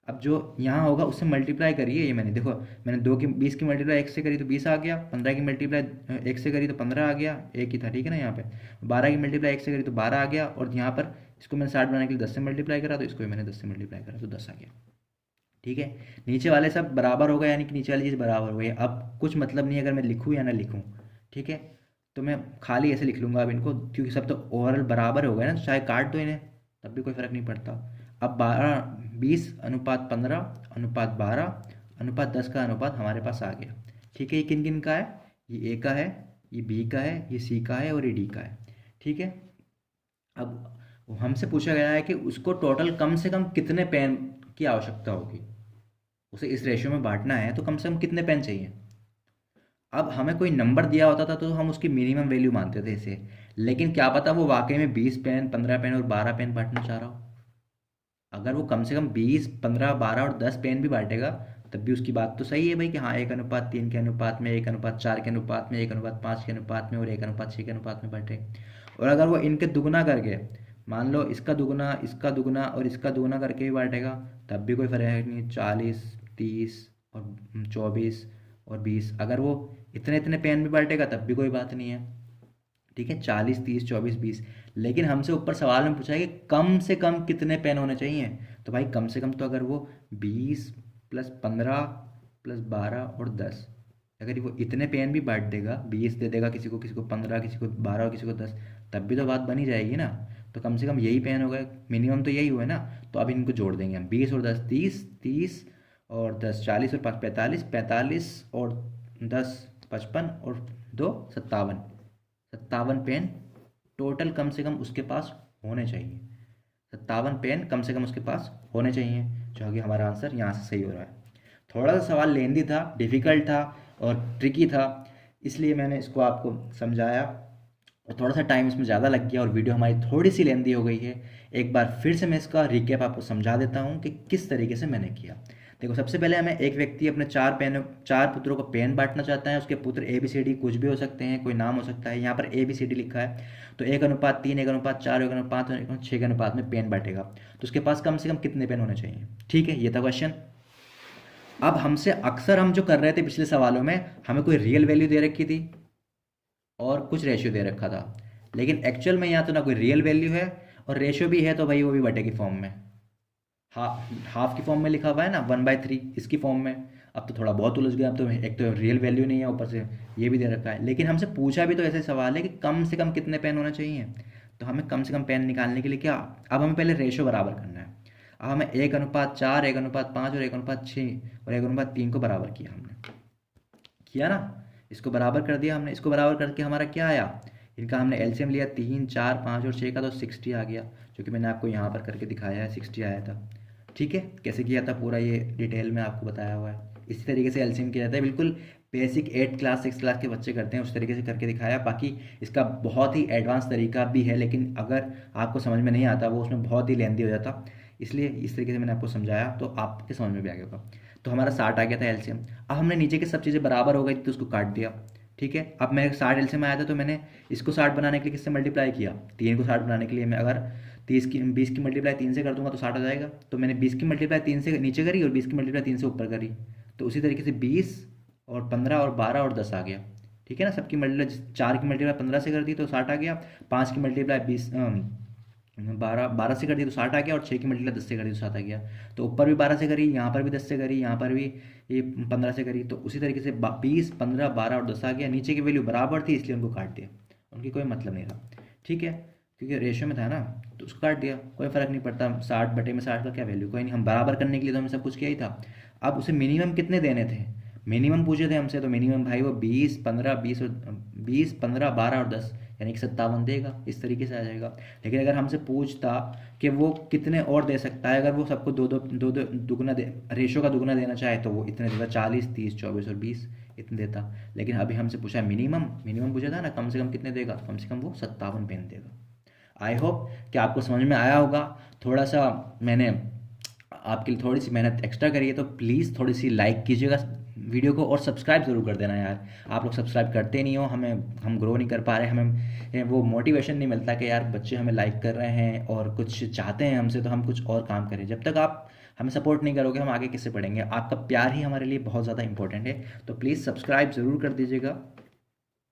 अब जो यहाँ होगा उससे मल्टीप्लाई करिए। ये मैंने देखो, मैंने 20 की मल्टीप्लाई 1 से करी तो 20 आ गया, 15 की मल्टीप्लाई 1 से करी तो 15 आ गया, एक ही था। ठीक है ना? यहाँ पे 12 की मल्टीप्लाई 1 से करी तो 12 आ गया, और यहाँ पर इसको मैंने 60 बनाने के लिए 10 से मल्टीप्लाई करा, तो इसको भी मैंने 10 से मल्टीप्लाई करा तो 10 आ गया। ठीक है, नीचे वाले सब बराबर हो गए, यानी कि नीचे वाली चीज़ बराबर हो गई। अब कुछ मतलब नहीं है अगर मैं लिखूँ या ना लिखूँ। ठीक है, तो मैं खाली ऐसे लिख लूँगा अब इनको, क्योंकि सब तो ओवरऑल बराबर हो गए ना, चाहे काट दो इन्हें तब भी कोई फ़र्क नहीं पड़ता। अब 20:15:12:12 अनुपात 10 का अनुपात हमारे पास आ गया। ठीक है, ये किन किन का है? ये ए का है, ये बी का है, ये सी का है, और ये डी का है। ठीक है, अब हमसे पूछा गया है कि उसको टोटल कम से कम कितने पेन की आवश्यकता होगी, उसे इस रेशियो में बांटना है, तो कम से कम कितने पेन चाहिए। अब हमें कोई नंबर दिया होता था तो हम उसकी मिनिमम वैल्यू मानते थे इसे, लेकिन क्या पता वो वाकई में 20 पेन, 15 पेन और 12 पेन बांटना चाह रहा हो। अगर वो कम से कम 20, 15, 12 और 10 पेन भी बांटेगा तब भी उसकी बात तो सही है भाई, कि हाँ 1:3 के अनुपात में, 1:4 के अनुपात में, 1:5 के अनुपात में और 1:6 के अनुपात में बांटे। और अगर वो इनके दुगुना करके, मान लो इसका दुगुना, इसका दुगुना और इसका दुगुना करके भी बांटेगा तब भी कोई फर्क नहीं। 40, 30 और 24 और 20, अगर वो इतने इतने पेन भी बांटेगा तब भी कोई बात नहीं है। ठीक है, 40, 30, 24, 20। लेकिन हमसे ऊपर सवाल में पूछा है कि कम से कम कितने पेन होने चाहिए। तो भाई कम से कम तो अगर वो 20 प्लस 15 प्लस 12 और 10, अगर वो इतने पेन भी बांट देगा, 20 दे देगा किसी को, किसी को 15, किसी को 12 और किसी को 10, तब भी तो बात बनी जाएगी ना। तो कम से कम यही पेन हो गए, मिनिमम तो यही हुआ है ना। तो अब इनको जोड़ देंगे हम, 20 और 10 30, 30 और 10 40 और 5 45, 45 और 10 55 और 2 57, 57 पेन टोटल कम से कम उसके पास होने चाहिए। 57 पेन कम से कम उसके पास होने चाहिए, जो कि हमारा आंसर यहाँ से सही हो रहा है। थोड़ा सा सवाल लेंदी था, डिफ़िकल्ट था और ट्रिकी था, इसलिए मैंने इसको आपको समझाया, और थोड़ा सा टाइम इसमें ज़्यादा लग गया और वीडियो हमारी थोड़ी सी लेंदी हो गई है। एक बार फिर से मैं इसका रिकैप आपको समझा देता हूँ कि किस तरीके से मैंने किया। देखो, सबसे पहले हमें एक व्यक्ति अपने 4 पुत्रों को पेन बांटना चाहता है। उसके पुत्र ABCD कुछ भी हो सकते हैं, कोई नाम हो सकता है। यहाँ पर ABCD लिखा है, तो 1:3, 1:4, 1:5 और 1:6 के अनुपात में पेन बांटेगा। तो उसके पास कम से कम कितने पेन होने चाहिए। ठीक है, ये था क्वेश्चन। अब हमसे अक्सर हम जो कर रहे थे पिछले सवालों में, हमें कोई रियल वैल्यू दे रखी थी और कुछ रेशियो दे रखा था, लेकिन एक्चुअल में यहाँ तो ना कोई रियल वैल्यू है और रेशियो भी है, तो भाई वो भी बटे की फॉर्म में, हाफ की फॉर्म में लिखा हुआ है ना, 1/3 इसकी फॉर्म में। अब तो थोड़ा बहुत उलझ गया। अब तो एक तो रियल वैल्यू नहीं है, ऊपर से ये भी दे रखा है। लेकिन हमसे पूछा भी तो ऐसे सवाल है कि कम से कम कितने पेन होना चाहिए। तो हमें कम से कम पेन निकालने के लिए क्या, अब हमें पहले रेशियो बराबर करना है। अब हमें 1:4, 1:5 और 1:6 और 1:3 को बराबर किया हमने, किया ना। इसको बराबर कर दिया हमने। इसको बराबर करके हमारा क्या आया, इनका हमने एलसीएम लिया 3, 4, 5 और 6 का, तो 60 आ गया, जो कि मैंने आपको यहाँ पर करके दिखाया है, 60 आया था। ठीक है, कैसे किया था पूरा ये डिटेल में आपको बताया हुआ है। इसी तरीके से एलसीएम किया जाता है, बिल्कुल बेसिक 8 क्लास 6 क्लास के बच्चे करते हैं, उस तरीके से करके दिखाया। बाकी इसका बहुत ही एडवांस तरीका भी है, लेकिन अगर आपको समझ में नहीं आता, वो उसमें बहुत ही लेंदी हो जाता, इसलिए इस तरीके से मैंने आपको समझाया, तो आपके समझ में भी आ गया होगा। तो हमारा 60 आ गया था एलसीएम। अब हमने नीचे की सब चीज़ें बराबर हो गई तो उसको काट दिया। ठीक है। अब मैं 60 एलसीएम आया था तो मैंने इसको 60 बनाने के लिए किससे मल्टीप्लाई किया, 3 को 60 बनाने के लिए मैं अगर 20 की मल्टीप्लाई 3 से कर दूंगा तो 60 आ जाएगा। तो मैंने 20 की मल्टीप्लाई 3 से नीचे करी और 20 की मल्टीप्लाई 3 से ऊपर करी। तो उसी तरीके से 20 और 15 और 12 और 10 आ गया। ठीक है ना। सबकी मल्टीप्लाई 4 की मल्टीप्लाई 15 से कर दी तो 60 आ गया। 5 की मल्टीप्लाई 12 से कर दी तो 60 आ गया। और 6 की मल्टीप्लाई 10 से कर दी तो 7 आ गया। तो ऊपर भी 12 से करी, यहाँ पर भी 10 से करी, यहाँ पर भी ये 15 से करी। तो उसी तरीके से 20 15 12 और 10 आ गया। नीचे की वैल्यू बराबर थी इसलिए उनको काट दिया, उनकी कोई मतलब नहीं रहा। ठीक है, क्योंकि रेशियो में था ना तो उसको काट दिया, कोई फ़र्क नहीं पड़ता। 60/60 का क्या वैल्यू, कोई नहीं। हम बराबर करने के लिए तो हमने सब कुछ किया ही था। अब उसे मिनिमम कितने देने थे, मिनिमम पूछे थे हमसे। तो मिनिमम भाई वो 20 15 20 और 20 15 12 और 10 यानी कि 57 देगा। इस तरीके से आ जाएगा। लेकिन अगर हमसे पूछता कि वो कितने और दे सकता है, अगर वो सबको दो दो दो दो दुगना दे, रेशो का दुगना देना चाहे तो वो इतने देता, 40 30 24 और 20 इतने देता। लेकिन अभी हमसे पूछा है मिनिमम, मिनिमम पूछा था ना कम से कम कितने देगा, तो कम से कम वो 57 पेन देगा। आई होप कि आपको समझ में आया होगा। थोड़ा सा मैंने आपके लिए थोड़ी सी मेहनत एक्स्ट्रा करी है, तो प्लीज़ थोड़ी सी लाइक कीजिएगा वीडियो को और सब्सक्राइब ज़रूर कर देना यार। आप लोग सब्सक्राइब करते नहीं हो, हमें हम ग्रो नहीं कर पा रहे, हमें वो मोटिवेशन नहीं मिलता कि यार बच्चे हमें लाइक कर रहे हैं और कुछ चाहते हैं हमसे, तो हम कुछ और काम करें। जब तक आप हमें सपोर्ट नहीं करोगे हम आगे किससे पढ़ेंगे। आपका प्यार ही हमारे लिए बहुत ज़्यादा इंपॉर्टेंट है। तो प्लीज़ सब्सक्राइब ज़रूर कर दीजिएगा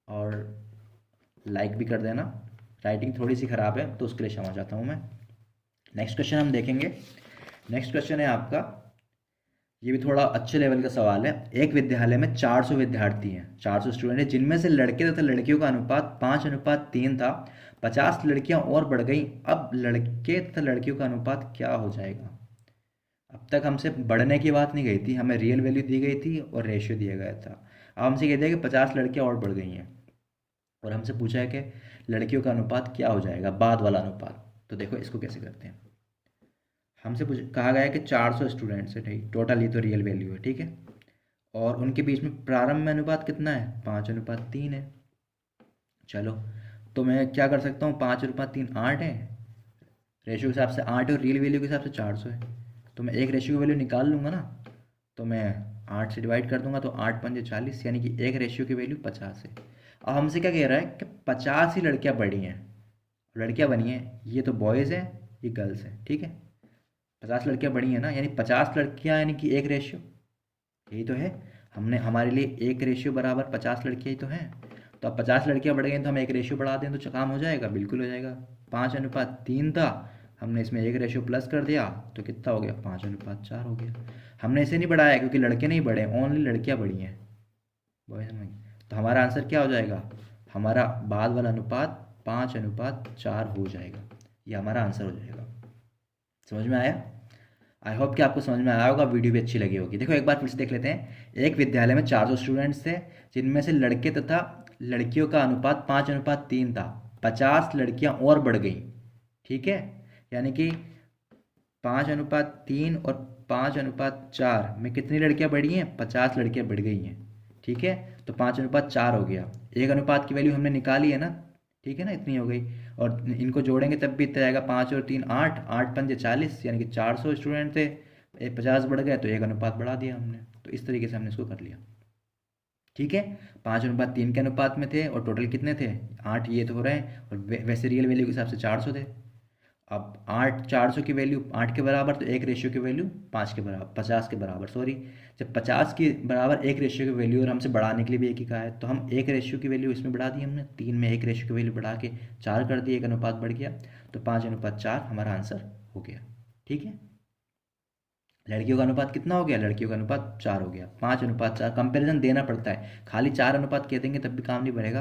और लाइक भी कर देना। राइटिंग थोड़ी सी ख़राब है तो उसके लिए क्षमा चाहता हूँ मैं। नेक्स्ट क्वेश्चन हम देखेंगे। नेक्स्ट क्वेश्चन है आपका, ये भी थोड़ा अच्छे लेवल का सवाल है। एक विद्यालय में 400 विद्यार्थी हैं, 400 स्टूडेंट हैं, जिनमें से लड़के तथा लड़कियों का अनुपात 5:3 था। 50 लड़कियां और बढ़ गई। अब लड़के तथा लड़कियों का अनुपात क्या हो जाएगा। अब तक हमसे बढ़ने की बात नहीं गई थी, हमें रियल वैल्यू दी गई थी और रेशियो दिया गया था। अब हमसे कह दिया कि 50 लड़कियां और बढ़ गई हैं और हमसे पूछा है कि लड़कियों का अनुपात क्या हो जाएगा, बाद वाला अनुपात। तो देखो इसको कैसे करते हैं। हमसे कहा गया है कि 400 स्टूडेंट्स है, ठीक टोटल, ये तो रियल वैल्यू है। ठीक है, और उनके बीच में प्रारंभ में अनुपात कितना है, 5:3 है। चलो, तो मैं क्या कर सकता हूँ, 5:3 8 है, रेशियो के हिसाब से 8 है और रियल वैल्यू के हिसाब से 400 है। तो मैं एक रेशियो की वैल्यू निकाल लूँगा ना, तो मैं 8 से डिवाइड कर दूंगा तो 8 पंजे 40, यानी कि एक रेशियो की वैल्यू 50 है। अब हमसे क्या कह रहा है कि 50 ही लड़कियाँ बढ़ी हैं, लड़कियाँ बनी हैं। ये तो बॉयज़ हैं, ये गर्ल्स हैं। ठीक है, 50 लड़कियां बढ़ी हैं ना, यानी 50 लड़कियां यानी कि एक रेशियो, यही तो है। हमने हमारे लिए एक रेशियो बराबर 50 लड़कियां ही तो हैं। तो अब 50 लड़कियां बढ़ गई तो हम एक रेशियो बढ़ा दें तो काम हो जाएगा, बिल्कुल हो जाएगा। 5:3 था, हमने इसमें एक रेशियो प्लस कर दिया तो कितना हो गया, 5:4 हो गया। हमने इसे नहीं बढ़ाया क्योंकि लड़के नहीं बढ़े, ओनली लड़कियां बढ़ी हैं, बॉयज नहीं। तो हमारा आंसर क्या हो जाएगा, हमारा बाद वाला अनुपात 5:4 हो जाएगा। ये हमारा आंसर हो जाएगा। समझ में आया। आई होप कि आपको समझ में आया होगा, वीडियो भी अच्छी लगी होगी। देखो एक बार फिर से देख लेते हैं। एक विद्यालय में 400 स्टूडेंट्स थे, जिनमें से लड़के तथा लड़कियों का अनुपात 5:3 था। 50 लड़कियां और बढ़ गई। ठीक है, यानी कि 5:3 और 5:4 में कितनी लड़कियां बढ़ी हैं, 50 लड़कियां बढ़ गई हैं। ठीक है, तो 5:4 हो गया। एक अनुपात की वैल्यू हमने निकाली है ना, ठीक है ना, इतनी हो गई। और इनको जोड़ेंगे तब भी इतना आएगा, 5 और 3 8, 8 पंजे 40, यानी कि 400 स्टूडेंट थे, 50 बढ़ गए तो एक अनुपात बढ़ा दिया हमने। तो इस तरीके से हमने इसको कर लिया। ठीक है, 5:3 के अनुपात में थे और टोटल कितने थे, 8 ये तो हो रहे हैं, और वैसे रियल वैल्यू के हिसाब से 400 थे। अब 8 400 की वैल्यू 8 के बराबर, तो एक रेशियो की वैल्यू 5 के बराबर, 50 के बराबर सॉरी। जब 50 के बराबर एक रेशियो की वैल्यू और हमसे बढ़ाने के लिए भी एक ही कहा है, तो हम एक रेशियो की वैल्यू इसमें बढ़ा दी हमने, 3 में एक रेशियो की वैल्यू बढ़ा के 4 कर दी, एक अनुपात बढ़ गया। तो 5:4 हमारा आंसर हो गया। ठीक है, लड़कियों का अनुपात कितना हो गया, लड़कियों का अनुपात 4 हो गया। 5:4, कंपैरिजन देना पड़ता है, खाली 4 अनुपात कह देंगे तब भी काम नहीं बनेगा।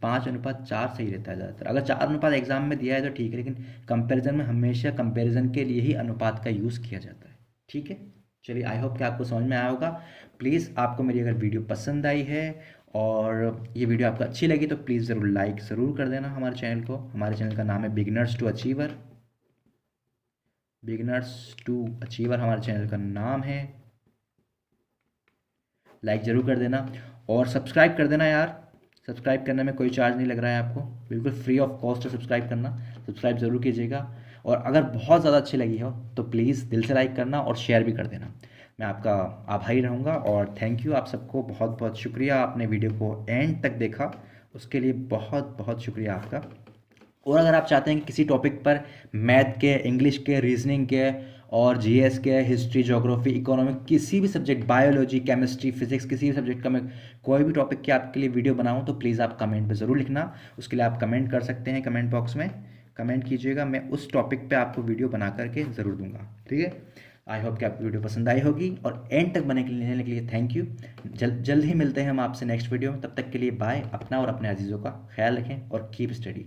5:4 सही रहता है ज़्यादातर। अगर 4 अनुपात एग्जाम में दिया है तो ठीक है, लेकिन कंपैरिजन में हमेशा कंपैरिजन के लिए ही अनुपात का यूज़ किया जाता है। ठीक है, चलिए आई होप कि आपको समझ में आया होगा। प्लीज़ आपको मेरी अगर वीडियो पसंद आई है और ये वीडियो आपको अच्छी लगी तो प्लीज़ ज़रूर लाइक ज़रूर कर देना हमारे चैनल को। हमारे चैनल का नाम है beginners to achiever, beginners to achiever हमारे चैनल का नाम है। लाइक ज़रूर कर देना और सब्सक्राइब कर देना यार। सब्सक्राइब करने में कोई चार्ज नहीं लग रहा है आपको, बिल्कुल फ्री ऑफ कॉस्ट है सब्सक्राइब करना। सब्सक्राइब ज़रूर कीजिएगा और अगर बहुत ज़्यादा अच्छी लगी हो तो प्लीज़ दिल से लाइक करना और शेयर भी कर देना। मैं आपका आभारी रहूँगा। और थैंक यू, आप सबको बहुत बहुत शुक्रिया, आपने वीडियो को एंड तक देखा, उसके लिए बहुत बहुत शुक्रिया आपका। और अगर आप चाहते हैं कि किसी टॉपिक पर मैथ के, इंग्लिश के, रीजनिंग के और जीएस के, हिस्ट्री, ज्योग्राफी, इकोनॉमिक, किसी भी सब्जेक्ट, बायोलॉजी, केमिस्ट्री, फिजिक्स, किसी भी सब्जेक्ट का मैं कोई भी टॉपिक के आपके लिए वीडियो बनाऊं, तो प्लीज़ आप कमेंट में ज़रूर लिखना। उसके लिए आप कमेंट कर सकते हैं, कमेंट बॉक्स में कमेंट कीजिएगा, मैं उस टॉपिक पे आपको वीडियो बना करके ज़रूर दूंगा। ठीक है, आई होप कि आपको वीडियो पसंद आई होगी, और एंड तक बने रहने के लिए थैंक यू। जल्द ही मिलते हैं हम आपसे नेक्स्ट वीडियो में, तब तक के लिए बाय। अपना और अपने अजीज़ों का ख्याल रखें और कीप स्टडी।